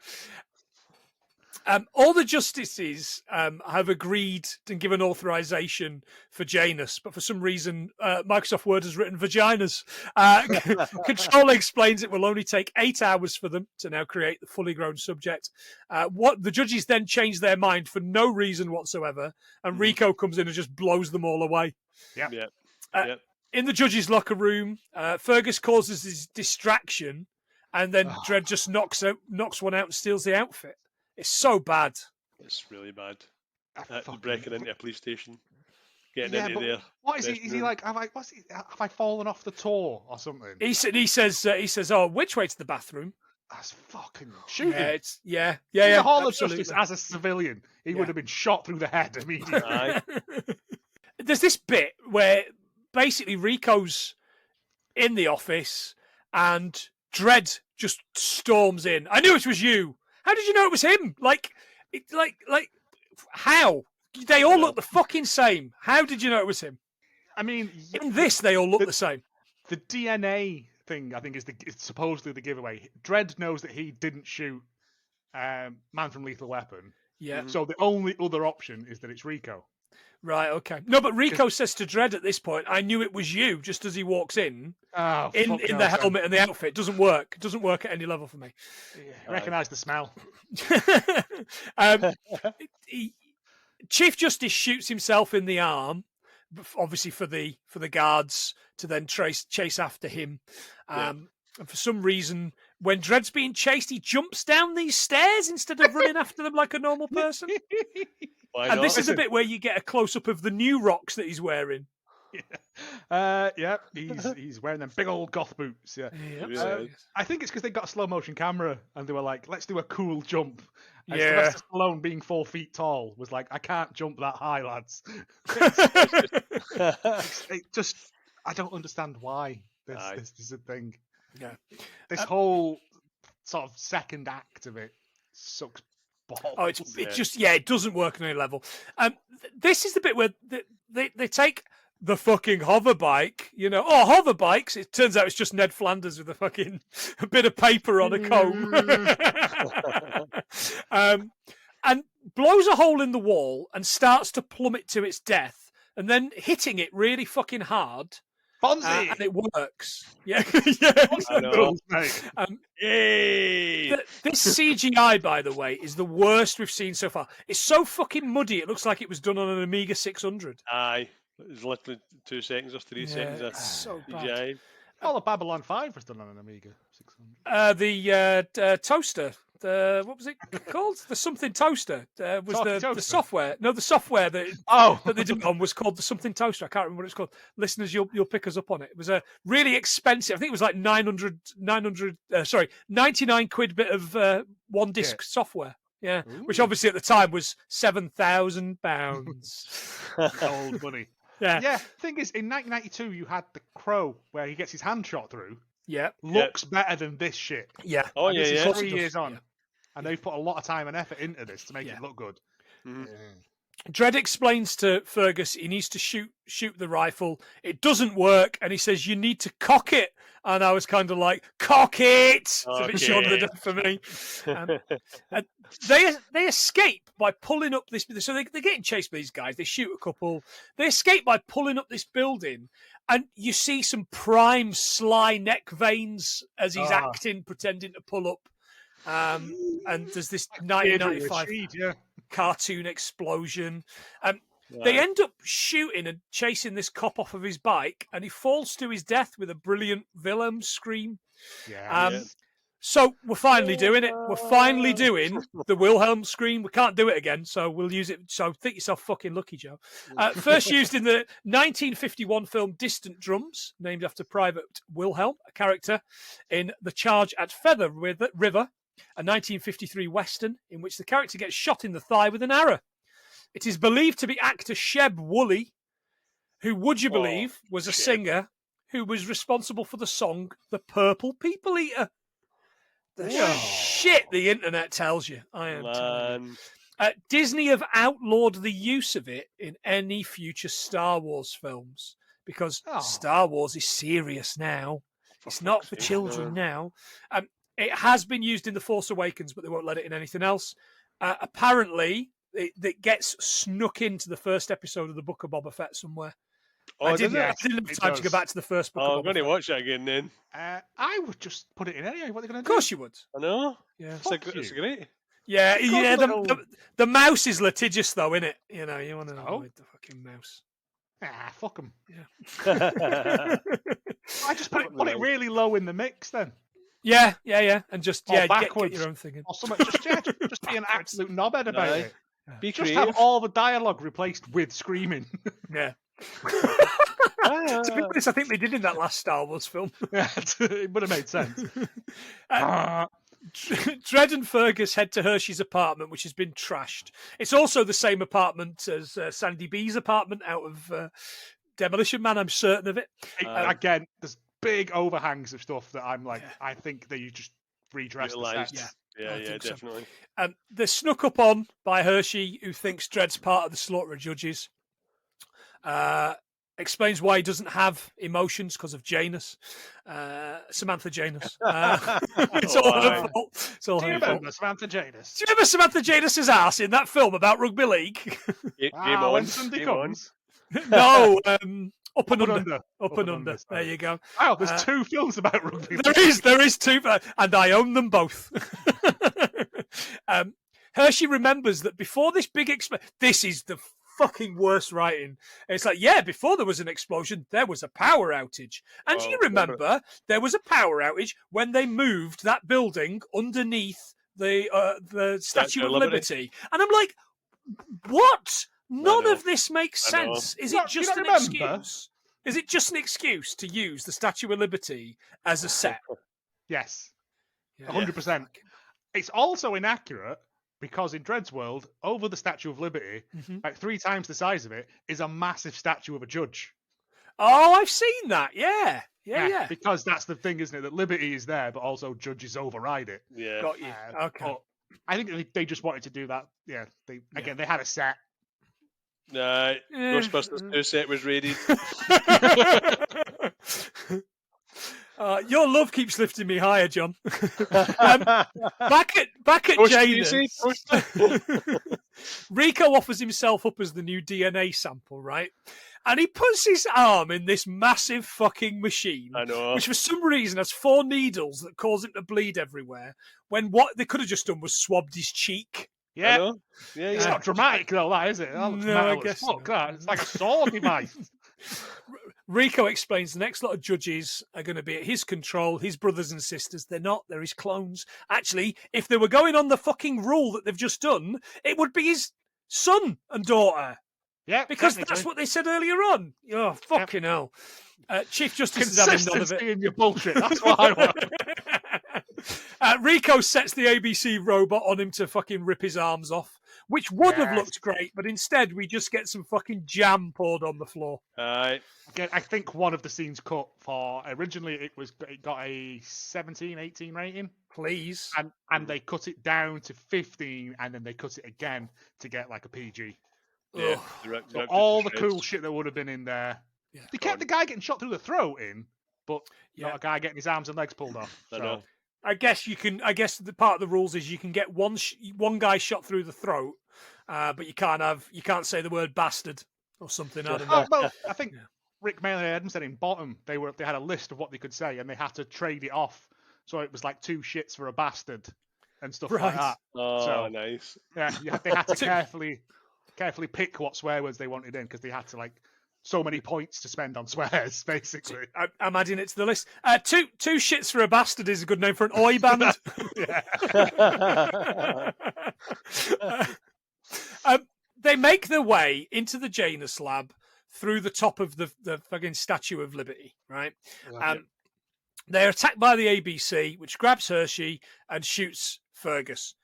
All the justices have agreed and given authorization for Janus, but for some reason, Microsoft Word has written vaginas. Control explains it will only take 8 hours for them to now create the fully grown subject. What the judges then change their mind for no reason whatsoever, and Rico comes in and just blows them all away. Yeah. In the judges' locker room, Fergus causes his distraction, and then Dredd just knocks one out and steals the outfit. It's so bad. It's really bad. Breaking into a police station, getting into there. What is he? Is he like? Have I fallen off the tour or something? He says, "Oh, which way to the bathroom?" That's fucking shooting. Yeah. The Hall of Justice as a civilian, he would have been shot through the head immediately. There's this bit where basically Rico's in the office and Dredd just storms in. I knew it was you. How did you know it was him? Like, how? They all look the fucking same. How did you know it was him? I mean, in this, they all look the same. The DNA thing, I think, is supposedly the giveaway. Dredd knows that he didn't shoot Man from Lethal Weapon. Yeah. So the only other option is that it's Rico. Right, okay. No, but Rico says to Dredd at this point, I knew it was you, just as he walks in the helmet and the outfit. Doesn't work. It doesn't work at any level for me. Yeah, recognise the smell. Chief Justice shoots himself in the arm, obviously for the guards to then chase after him. And for some reason, when Dredd's being chased, he jumps down these stairs instead of running after them like a normal person. And this is a bit where you get a close-up of the new rocks that he's wearing. He's wearing them big old goth boots. Yeah, I think it's because they got a slow-motion camera and they were like, "Let's do a cool jump." And Sylvester Stallone, being 4 feet tall, was like, "I can't jump that high, lads." I don't understand why this is a thing. Yeah, this whole sort of second act of it sucks. Oh, it doesn't work on any level. This is the bit where they take the fucking hover bike, hover bikes. It turns out it's just Ned Flanders with a bit of paper on a comb, and blows a hole in the wall and starts to plummet to its death, and then hitting it really fucking hard. Fonzie! And it works. Yeah. Yay! This CGI, by the way, is the worst we've seen so far. It's so fucking muddy, it looks like it was done on an Amiga 600. Aye. It's literally 2 seconds or 3 seconds. It's so bad. CGI. All of Babylon 5 was done on an Amiga 600. The toaster what was it called? The something toaster. Was the Toaster? software? No, the software that they did on was called the something toaster. I can't remember what it's called. Listeners, you'll pick us up on it. It was a really expensive. I think it was like 99 quid bit of one disc software. Yeah, which obviously at the time was £7,000. Old money. Yeah. Yeah. Thing is, in 1992, you had The Crow, where he gets his hand shot through. Yeah. Looks better than this shit. Yeah. Oh, And yeah, this yeah. is 3 years on. And they've put a lot of time and effort into this to make it look good. Mhm. Dredd explains to Fergus he needs to shoot the rifle. It doesn't work, and he says you need to cock it. And I was kind of like, cock it! It's a bit short of the death for me. And they escape by pulling up this. So they're getting chased by these guys. They shoot a couple. They escape by pulling up this building, and you see some prime sly neck veins as he's acting, pretending to pull up. And there's this 1995 cartoon explosion. They end up shooting and chasing this cop off of his bike, and he falls to his death with a brilliant Wilhelm scream. So we're finally doing it. We're finally doing the Wilhelm scream. We can't do it again, so we'll use it. So think yourself fucking lucky, Joe. First used in the 1951 film Distant Drums, named after Private Wilhelm, a character in The Charge at Feather River, a 1953 Western in which the character gets shot in the thigh with an arrow. It is believed to be actor Sheb Woolley, who, would you believe, was a singer who was responsible for the song The Purple People Eater. The shit the internet tells you. I am telling you. Disney have outlawed the use of it in any future Star Wars films because Star Wars is serious now. It's not for children now. It has been used in The Force Awakens, but they won't let it in anything else. Apparently, it gets snuck into the first episode of the Book of Boba Fett somewhere. I didn't have time to go back to the first book. I'm going to watch that again then. I would just put it in anyway. What are they going to do? Of course you would. I know. Yeah, it's great. Yeah, yeah. The mouse is litigious, though, isn't it? You know, you want to avoid the fucking mouse. Fuck them. Yeah. I just put it really low in the mix then. Yeah, and just get backwards. your own thing in. Or something. Just be an absolute knobhead about it. Be just creative. have all the dialogue replaced with screaming. Yeah. To be honest, I think they did in that last Star Wars film. It would have made sense. Dredd and Fergus head to Hershey's apartment, which has been trashed. It's also the same apartment as Sandy B's apartment out of Demolition Man, I'm certain of it. Again, there's big overhangs of stuff that I'm like, I think that you just redress the sets. Yeah, definitely. They're snuck up on by Hershey, who thinks Dredd's part of the slaughter of judges. Explains why he doesn't have emotions because of Janus, Samantha Janus. It's all her fault. It's all her fault. Samantha Janus. Do you remember Samantha Janus's ass in that film about rugby league? When Sunday comes. No, Up and Under. Up and Under. There you go. Wow, there's two films about rugby. There is two, and I own them both. Hershey remembers that before this big explosion, this is the fucking worst writing. It's like, before there was an explosion, there was a power outage. And do you remember there was a power outage when they moved that building underneath the Statue of Liberty? And I'm like, what? None of this makes sense. Is it just an excuse? Is it just an excuse to use the Statue of Liberty as a set? Yes. 100%. It's also inaccurate because in Dredd's world, over the Statue of Liberty, like 3 times the size of it, is a massive statue of a judge. Oh, I've seen that. Yeah. Because that's the thing, isn't it? That Liberty is there, but also judges override it. Yeah. Got you. Okay. I think they just wanted to do that. Yeah. They had a set. Ghostbusters 2 set was raided. Your love keeps lifting me higher, John. Back at Janus. Rico offers himself up as the new DNA sample, right? And he puts his arm in this massive fucking machine, I know, which for some reason has 4 needles that cause him to bleed everywhere, when what they could have just done was swabbed his cheek. Yeah. It's not dramatic though, that is it? No, I guess Fuck that. It's like a sword device. Rico explains the next lot of judges are going to be at his control, his brothers and sisters. They're not, they're his clones. Actually, if they were going on the fucking rule that they've just done, it would be his son and daughter. Yeah, because that's what they said earlier on. Oh, fucking hell. Chief Justice is having none of it. In your bullshit. That's what I want. Rico sets the ABC robot on him to fucking rip his arms off, which would have looked great, but instead we just get some fucking jam poured on the floor. Again, I think one of the scenes cut for originally it got a 17, 18 rating. Please. And they cut it down to 15, and then they cut it again to get like a PG. Yeah, so all the cool shit that would have been in there. Yeah. They kept the guy getting shot through the throat in, but not a guy getting his arms and legs pulled off. So. I guess the part of the rules is you can get one guy shot through the throat, but you can't say the word bastard or something. I don't know. Well, I think Rick Mayley Adam said in Bottom they had a list of what they could say and they had to trade it off, so it was like 2 shits for a bastard and stuff like that. Oh, so, nice. Yeah, they had to carefully pick what swear words they wanted in because they had to so many points to spend on swears, basically. I'm adding it to the list. Two shits for a bastard is a good name for an oi band. They make their way into the Janus lab through the top of the fucking Statue of Liberty, right? They're attacked by the ABC, which grabs Hershey and shoots Fergus.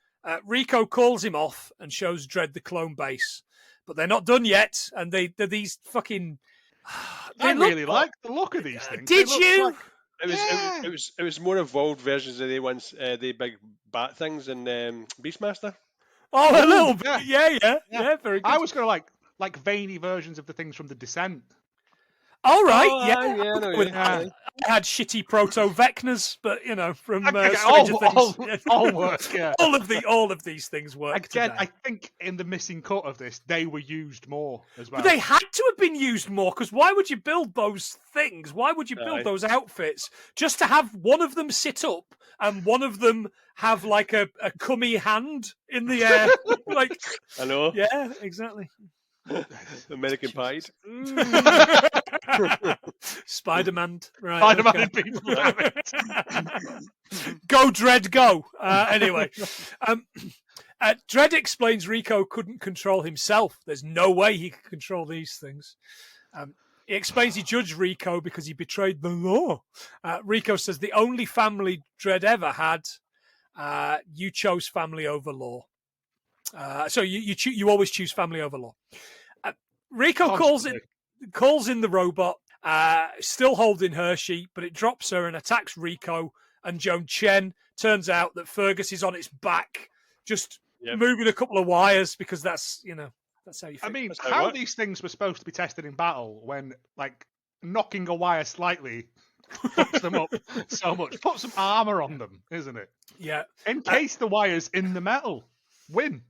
Rico calls him off and shows Dredd the clone base. But they're not done yet, and they're these fucking. I really like the look of these things. Did you? It was more evolved versions of the big bat things in Beastmaster. Oh, a little bit. Yeah, very good. I was going to like veiny versions of the things from The Descent. All right, I had shitty proto-Vecnas, but from all work. Yeah, all of these things work. Again, I think in the missing cut of this, they were used more as well. But they had to have been used more because why would you build those things? Why would you build those outfits just to have one of them sit up and one of them have like a cummy hand in the air? I know. Yeah, exactly. American Pie. Spider-Man, right? Spider-Man and people. Go, Dredd, go! Anyway, Dredd explains Rico couldn't control himself. There's no way he could control these things. He explains he judged Rico because he betrayed the law. Rico says the only family Dredd ever had, you chose family over law. So you always choose family over law. Rico calls in the robot, still holding Hershey, but it drops her and attacks Rico and Joan Chen. Turns out that Fergus is on its back, just moving a couple of wires because that's how you. I mean, how these things were supposed to be tested in battle when knocking a wire slightly fucks them up so much. Put some armor on them, isn't it? Yeah. Encase the wires in the metal. Win.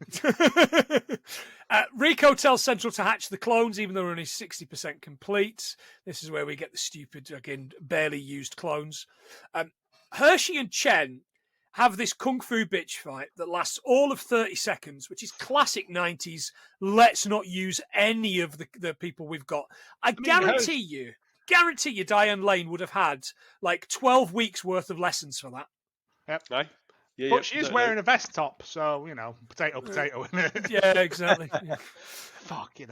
Rico tells Central to hatch the clones, even though they're only 60% complete. This is where we get the stupid, again, barely used clones. Hershey and Chen have this kung fu bitch fight that lasts all of 30 seconds, which is classic 90s. Let's not use any of the people we've got. I guarantee you, Diane Lane would have had 12 weeks worth of lessons for that. Yep. Aye. Yeah, but she is wearing a vest top, so, potato, isn't it? Yeah, exactly. Yeah. Fuck, If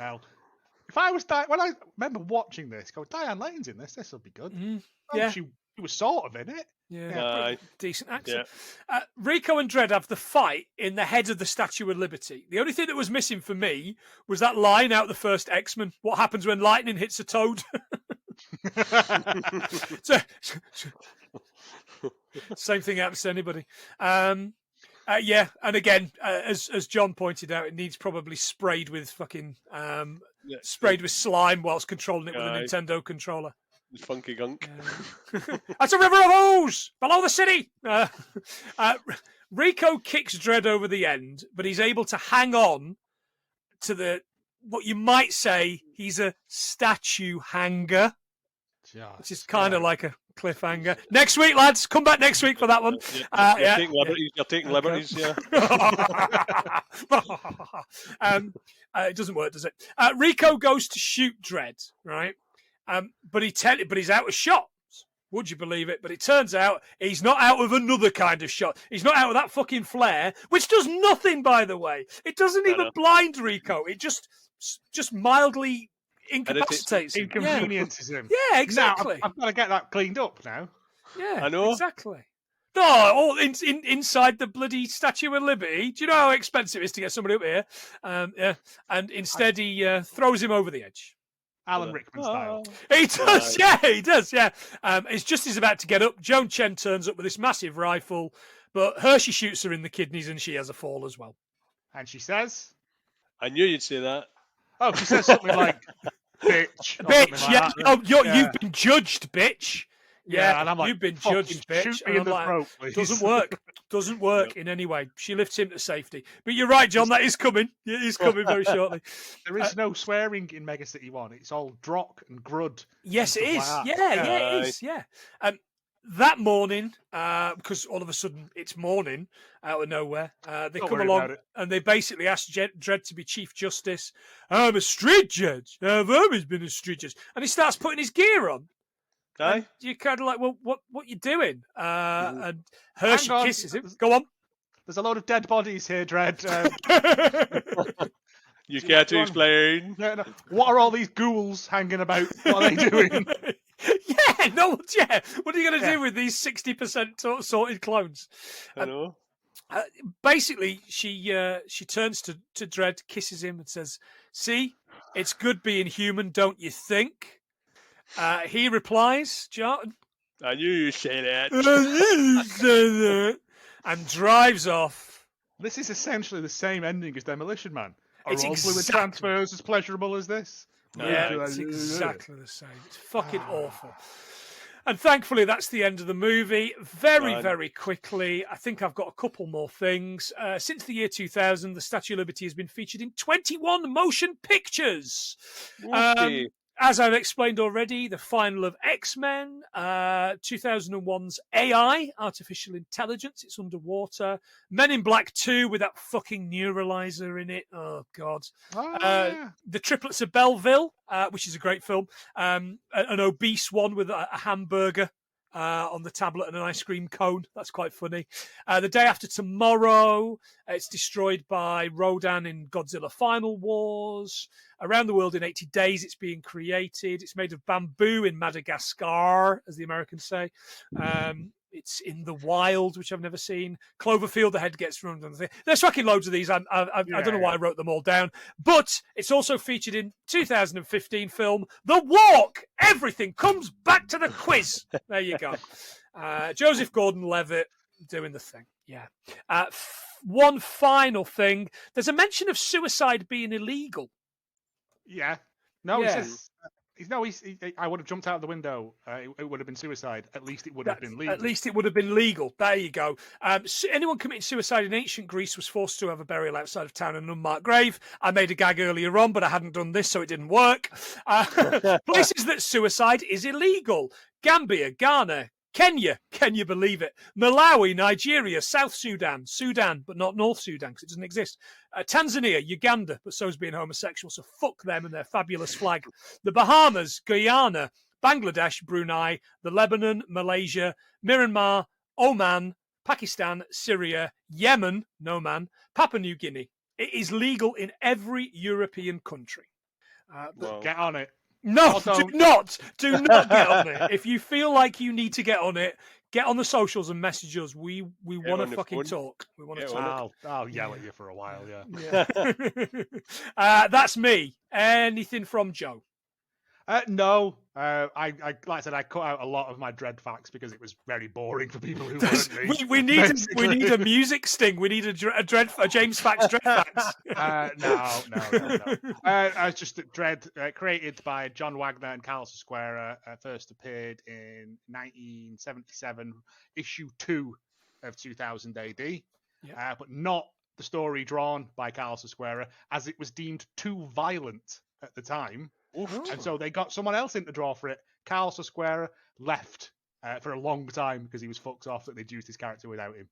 I was when I remember watching this, Diane Lane's in this will be good. Yeah. She was sort of in it. Yeah, decent accent. Yeah. Rico and Dredd have the fight in the head of the Statue of Liberty. The only thing that was missing for me was that line out the first X-Men. What happens when lightning hits a toad? Same thing happens to anybody. And again, as John pointed out, it needs probably sprayed with fucking sprayed with slime whilst controlling it with a Nintendo controller. Funky gunk. That's a river of ooze below the city. Rico kicks Dredd over the end, but he's able to hang on to what you might say he's a statue hanger. Which is kind of like a cliffhanger. Next week, lads. Come back next week for that one. You're taking liberties, yeah. It doesn't work, does it? Rico goes to shoot Dredd, right? But he's out of shots. Would you believe it? But it turns out he's not out of another kind of shot. He's not out of that fucking flare, which does nothing, by the way. It doesn't even blind Rico. It just mildly incapacitates him. Inconveniences him. Yeah, exactly. Now, I've got to get that cleaned up now. Yeah, I know. Exactly. No, all inside the bloody Statue of Liberty. Do you know how expensive it is to get somebody up here? Yeah. And instead he throws him over the edge. Alan Rickman style. He does, he does. It's just he's about to get up. Joan Chen turns up with this massive rifle, but Hershey shoots her in the kidneys and she has a fall as well. And she says... I knew you'd say that. Oh, she says something like, bitch. Bitch, like yeah. That. Oh, you've been judged, bitch. Yeah, and I'm like, you've been judged, bitch. Shoot me in the throat, please. Doesn't work in any way. She lifts him to safety. But you're right, John, that is coming. It is coming very shortly. There is no swearing in Mega City 1. It's all drock and grud. Yes, it is. Like It is. Yeah. That morning, because all of a sudden it's morning out of nowhere, they come along and they basically ask Dredd to be Chief Justice. I'm a street judge. I've always been a street judge. And he starts putting his gear on. And you're kind of like, well, what you doing? And Hershey kisses him. Go on. There's a load of dead bodies here, Dredd. You care to explain? No. What are all these ghouls hanging about? What are they doing? What are you going to do with these 60% sorted clones? I know. Basically, she turns to Dredd, kisses him, and says, "See, it's good being human, don't you think?" He replies, John, I knew you'd say that. And drives off. This is essentially the same ending as Demolition Man. Are It's all fluid exactly- transfers as pleasurable as this? Yeah, it's exactly the same. It's fucking awful. And thankfully, that's the end of the movie. Very quickly, I think I've got a couple more things. Since the year 2000, the Statue of Liberty has been featured in 21 motion pictures. As I've explained already, the final of X-Men, 2001's AI, Artificial Intelligence, it's underwater. Men in Black 2 with that fucking neuralizer in it. Oh, God. The Triplets of Belleville, which is a great film. An obese one with a hamburger on the tablet and an ice cream cone. That's quite funny. The Day After Tomorrow, it's destroyed by Rodan in Godzilla Final Wars. Around the World in 80 Days, it's being created. It's made of bamboo in Madagascar, as the Americans say. It's in the wild, which I've never seen. Cloverfield, the head gets thrown on the thing. There's fucking loads of these. I don't know why I wrote them all down. But it's also featured in 2015 film, The Walk. Everything comes back to the quiz. There you go. Joseph Gordon-Levitt doing the thing. Yeah. One final thing. There's a mention of suicide being illegal. Yeah. No, he says... I would have jumped out of the window. It would have been suicide. At least it would have been legal. At least it would have been legal. There you go. Anyone committing suicide in ancient Greece was forced to have a burial outside of town in an unmarked grave. I made a gag earlier on, but I hadn't done this, so it didn't work. Places that suicide is illegal. Gambia, Ghana, Kenya, can you believe it? Malawi, Nigeria, South Sudan, but not North Sudan because it doesn't exist. Tanzania, Uganda, but so's being homosexual, so fuck them and their fabulous flag. The Bahamas, Guyana, Bangladesh, Brunei, the Lebanon, Malaysia, Myanmar, Oman, Pakistan, Syria, Yemen, no man, Papua New Guinea. It is legal in every European country. Get on it. No, do not get on it. If you feel like you need to get on it, get on the socials and message us. We want to fucking talk. We want to talk. I'll yell at you for a while, yeah. That's me. Anything from Joe? No. I like I said, I cut out a lot of my Dredd facts because it was very boring for people who weren't me. We need a music sting. We need a James Fax Dredd facts. No. It's just that Dredd, created by John Wagner and Carl Square, first appeared in 1977, issue 2 of 2000 AD, but not the story drawn by Carl Square, as it was deemed too violent at the time. And so they got someone else in to draw for it. Carl Square left for a long time because he was fucked off that they'd used his character without him.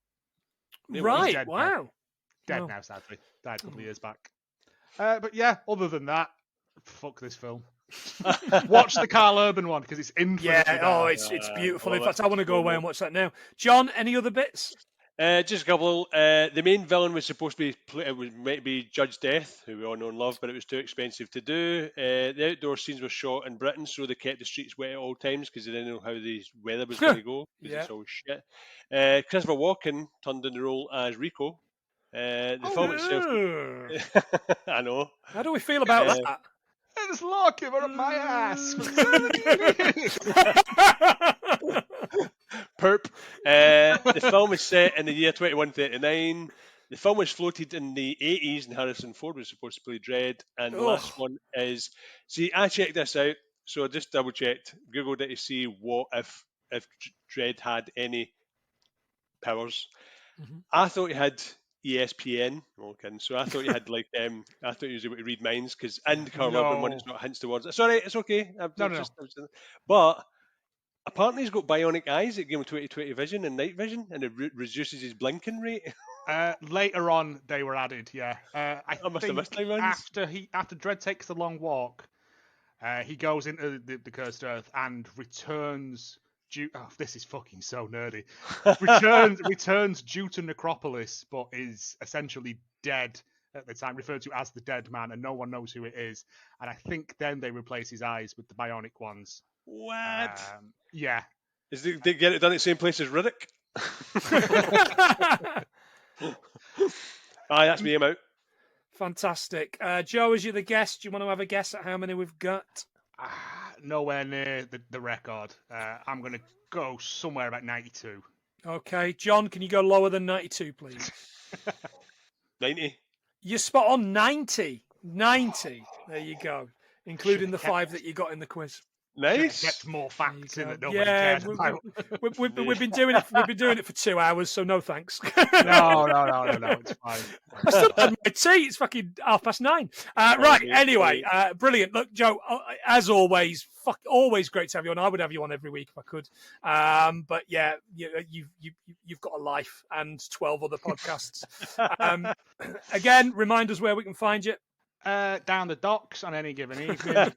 Right, dead wow. Dead now, sadly. Died a couple of years back. But yeah, other than that, fuck this film. Watch the Carl Urban one because it's infinitely Yeah, better. it's beautiful. In well, fact, I want to go away and watch that now. John, any other bits? Just a couple. The main villain was supposed to be might be Judge Death, who we all know and love, but it was too expensive to do. The outdoor scenes were shot in Britain, so they kept the streets wet at all times because they didn't know how the weather was going to go because it's all shit. Christopher Walken turned in the role as Rico. The film itself, I know. How do we feel about that? There's Larkin up my ass. Perp. The film is set in the year 2139. The film was floated in the 80s, and Harrison Ford was supposed to play Dredd. And the last one is, see, I checked this out, so I just double checked, Googled it to see what if Dredd had any powers. Mm-hmm. I thought he had ESPN. No kidding. So I thought you had like I thought he was able to read minds because in the Carl Urban one, it's not hints towards it. Sorry, it's okay. But apparently he's got bionic eyes that give him 20/20 vision and night vision, and it reduces his blinking rate. Later on, they were added. Yeah, I must have missed time after Dredd takes the long walk, he goes into the cursed earth and returns. This is fucking so nerdy. Returns due to necropolis, but is essentially dead at the time, referred to as the dead man, and no one knows who it is. And I think then they replace his eyes with the bionic ones. What? Yeah. They get it done at the same place as Riddick? Aye, that's me. I'm out. Fantastic. Joe, as you're the guest, do you want to have a guess at how many we've got? Nowhere near the record. I'm going to go somewhere about 92. Okay. John, can you go lower than 92, please? 90. You're spot on. 90. 90. There you go. Including the 5 that you got in the quiz. Nice. Get more facts in that nobody cares about. We've been doing it. We've been doing it for 2 hours, so no thanks. No, it's fine. I still had my tea. It's fucking 9:30. Right. Anyway, brilliant. Look, Joe, as always, always great to have you on. I would have you on every week if I could. But yeah, you've got a life and 12 other podcasts. Again, remind us where we can find you. Down the docks on any given evening.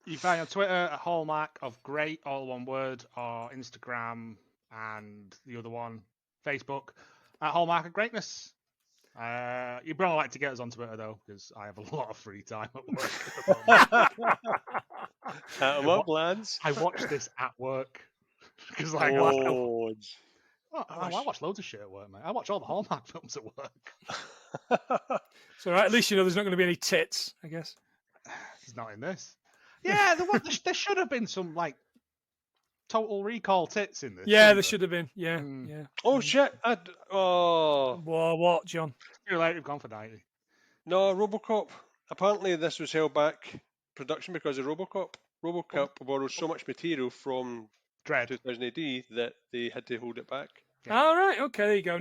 You find on Twitter at Hallmark of Great, all one word, or Instagram and the other one, Facebook, at Hallmark of Greatness. You'd probably like to get us on Twitter, though, because I have a lot of free time at work. What lads? I watch this at work. Because I watch loads of shit at work, mate. I watch all the Hallmark films at work. So at least you know there's not going to be any tits, I guess. It's not in this. Yeah, there should have been some like Total Recall tits in this. Yeah, there should have been. Yeah, yeah. Oh shit! What, John? Too late. We've gone for 90. No, RoboCop. Apparently, this was held back production because of RoboCop. RoboCop borrowed so much material from Dredd 2000 AD that they had to hold it back. All right, okay, there you go.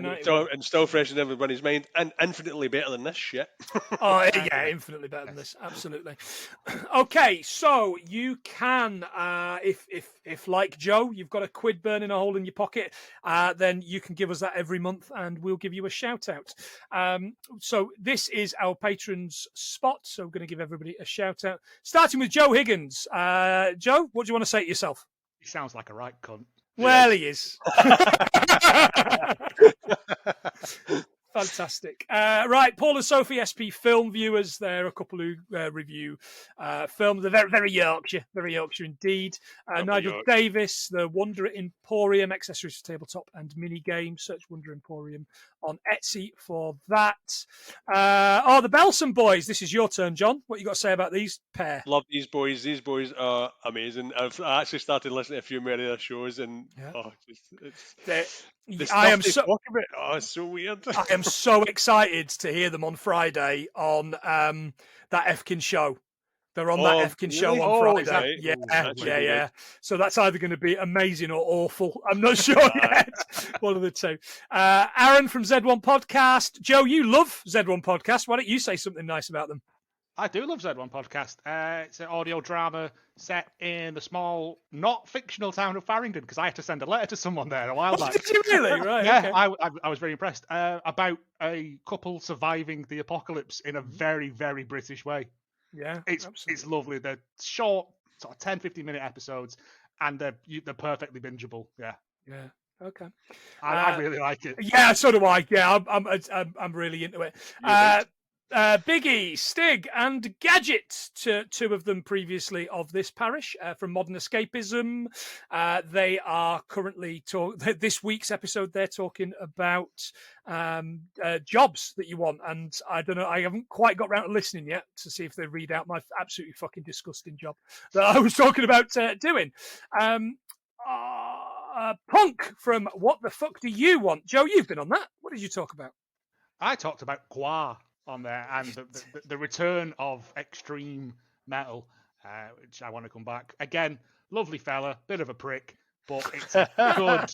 And still fresh in everybody's mind, and infinitely better than this shit. Oh, yeah, infinitely better than this, absolutely. Okay, so you can, if like Joe, you've got a quid burning a hole in your pocket, then you can give us that every month, and we'll give you a shout out. So this is our patrons' spot, so we're going to give everybody a shout out, starting with Joe Higgens. Joe, what do you want to say to yourself? He sounds like a right cunt. Well, he is. Fantastic. Right, Paul and Sophie, SP Film viewers. They're a couple who review films. They're very Yorkshire indeed. Nigel Davis, the Wonder Emporium, accessories for tabletop and mini games. Search Wonder Emporium on Etsy for that. The Belson boys. This is your turn, John. What you got to say about these pair? Love these boys. These boys are amazing. I actually started listening to a few more of their shows, and I am so talk about. Oh, it's so weird. I am so excited to hear them on Friday on that Efkin show. They're on that Efkin show on Friday. Yeah. So that's either going to be amazing or awful. I'm not sure yet. One of the two. Aaron from Z1 Podcast. Joe, you love Z1 Podcast. Why don't you say something nice about them? I do love Z1 Podcast. It's an audio drama set in the small, not fictional town of Farringdon, because I had to send a letter to someone there a while back. Did you really? Right. Yeah, okay. I was very impressed. About a couple surviving the apocalypse in a very, very British way. Yeah, it's lovely. They're short, sort of 10, 15-minute episodes, and they're perfectly bingeable. Yeah. Yeah. Okay. I really like it. Yeah, so do I. Yeah, I'm really into it. Biggie, Stig, and Gadget, two of them previously of this parish from Modern Escapism. They are currently this week's episode. They're talking about jobs that you want, and I don't know. I haven't quite got around to listening yet to see if they read out my absolutely fucking disgusting job that I was talking about doing. Punk from What the Fuck Do You Want? Joe, you've been on that. What did you talk about? I talked about Gua on there and the return of extreme metal, which I want to come back. Again, lovely fella, bit of a prick, but it's good.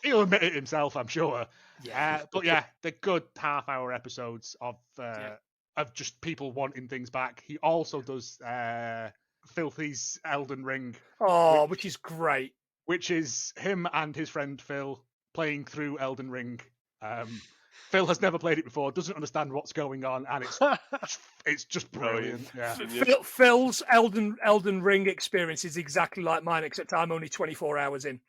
He'll admit it himself, I'm sure. Yeah. But yeah, they're good half-hour episodes of just people wanting things back. He also does Filthy's Elden Ring. Oh, which is great. Which is him and his friend Phil playing through Elden Ring. Phil has never played it before, doesn't understand what's going on, and it's just brilliant. Yeah. Phil's Elden Ring experience is exactly like mine, except I'm only 24 hours in.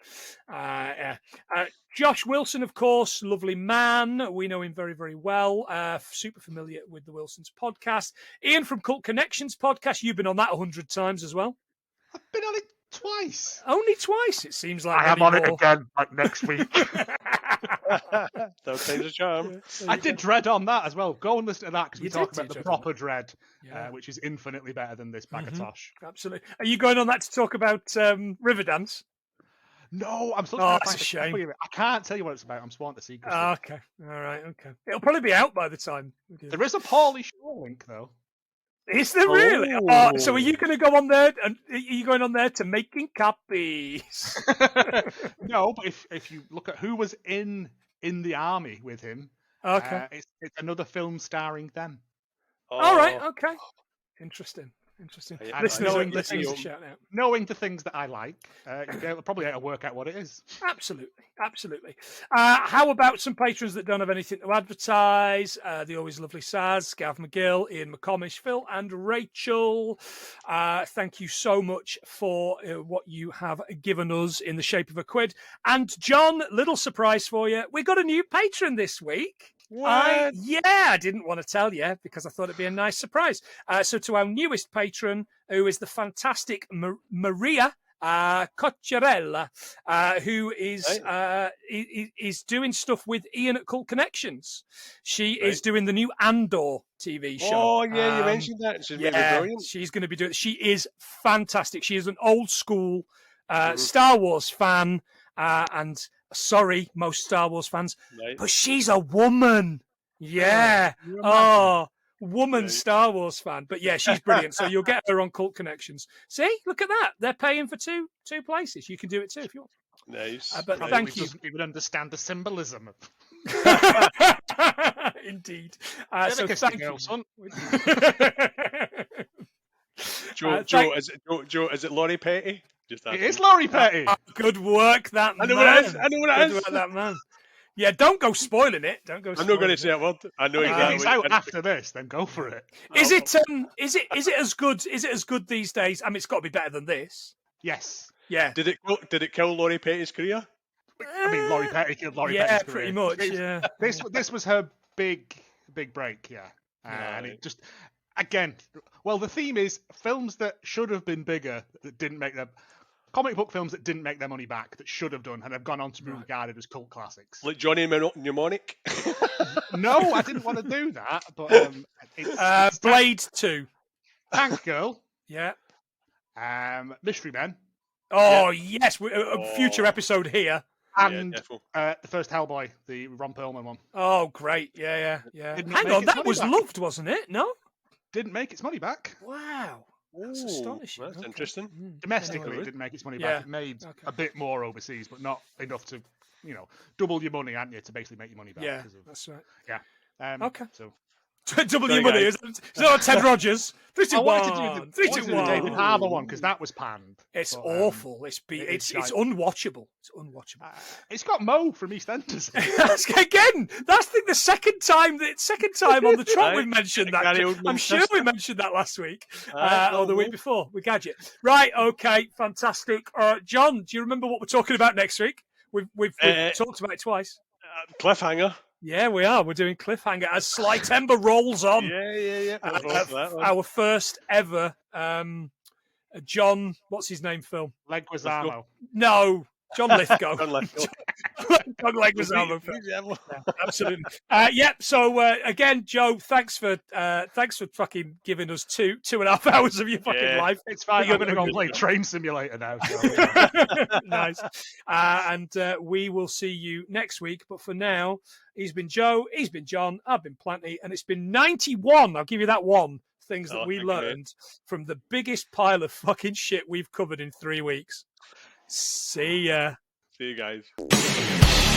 Josh Wilson, of course, lovely man. We know him very, very well. Super familiar with the Wilsons podcast. Ian from Cult Connections podcast. You've been on that 100 times as well. I've been on it twice. Only twice, it seems like. I am on it again, like next week. Those things are charm. I did Dredd on that as well. Go and listen to that because we talk about the proper Dredd, which is infinitely better than this bag of tosh. Absolutely. Are you going on that to talk about Riverdance? No, I'm still trying to find a shame. I can't tell you what it's about. I'm sworn to secrecy. Okay. All right. Okay. It'll probably be out by the time. There is a Pauly Shore link though. Is there really? Oh, so are you going to go on there? And are you going on there to making copies? No, but if you look at who was in the army with him, it's another film starring them. All right. Okay. Interesting. Listeners a shout out. Knowing the things that I like, you'll probably able to work out what it is. Absolutely. How about some patrons that don't have anything to advertise? The always lovely Saz, Gav McGill, Ian McComish, Phil and Rachel. Thank you so much for what you have given us in the shape of a quid. And John, little surprise for you. We got a new patron this week. What? I didn't want to tell you because I thought it'd be a nice surprise. So to our newest patron, who is the fantastic Maria Cocciarella, who is doing stuff with Ian at Cult Connections. She is doing the new Andor TV show. Oh yeah, you mentioned that. She's brilliant. She's going to be doing. She is fantastic. She is an old school Star Wars fan, and sorry, most Star Wars fans, but she's a woman. Yeah. Woman Star Wars fan. But yeah, she's brilliant. So you'll get her on Cult Connections. See, look at that. They're paying for two places. You can do it too if you want. Nice. But thank you. Doesn't even understand the symbolism. Indeed. So thank you, son. Joe, is it Laurie Petty? It is Laurie Petty. Good work, that man. I know what it is. Good work, that man. Yeah, don't go spoiling it. Don't go. I'm not going to say a word. I know exactly. If it's out after this, then go for it. Is it as good? Is it as good these days? I mean, it's got to be better than this. Yes. Yeah. Did it kill Laurie Petty's career? I mean, Laurie Petty killed Laurie Petty's career. Pretty much. Yeah. This was her big break. Yeah. And it just again. Well, the theme is films that should have been bigger that didn't make them. Comic book films that didn't make their money back that should have done and have gone on to be regarded as cult classics. Like Johnny Mnemonic? No, I didn't want to do that. But it's Blade 2. Tank Girl. Yeah. Mystery Men. Oh, yes. A future episode here. And the first Hellboy, the Ron Perlman one. Oh, great. Yeah. Hang on, that was loved, wasn't it? No? Didn't make its money back. Wow. That's astonishing. That's interesting. Domestically, it didn't make its money back. It made a bit more overseas, but not enough to, double your money, aren't you, to basically make your money back. Yeah, that's right. Yeah. Okay. So W money. It's not Ted Rogers. 3, 2, 1. 3, 2, the David 1. Harbour one because that was panned. It's awful. It's unwatchable. It's unwatchable. It's got Mo from EastEnders. Again, that's the second time on the trot we've mentioned that. I'm sure we mentioned that last week or the week before. We gadget. Right. Okay. Fantastic. John, do you remember what we're talking about next week? We've talked about it twice. Cliffhanger. Yeah, we are. We're doing Cliffhanger as Sly Timber rolls on. Yeah. Our first ever John, what's his name, film? Leguizamo. No, John Lithgow. John Lithgow. John Leguizamo. Absolutely. So again, Joe, thanks for fucking giving us 2.5 hours of your fucking life. It's fine. I'm going to go and play Train Simulator now. So. Nice. And we will see you next week. But for now, he's been Joe, he's been John, I've been Planty, and it's been 91. I'll give you that one. Things that we learned from the biggest pile of fucking shit we've covered in 3 weeks. See ya. See you guys.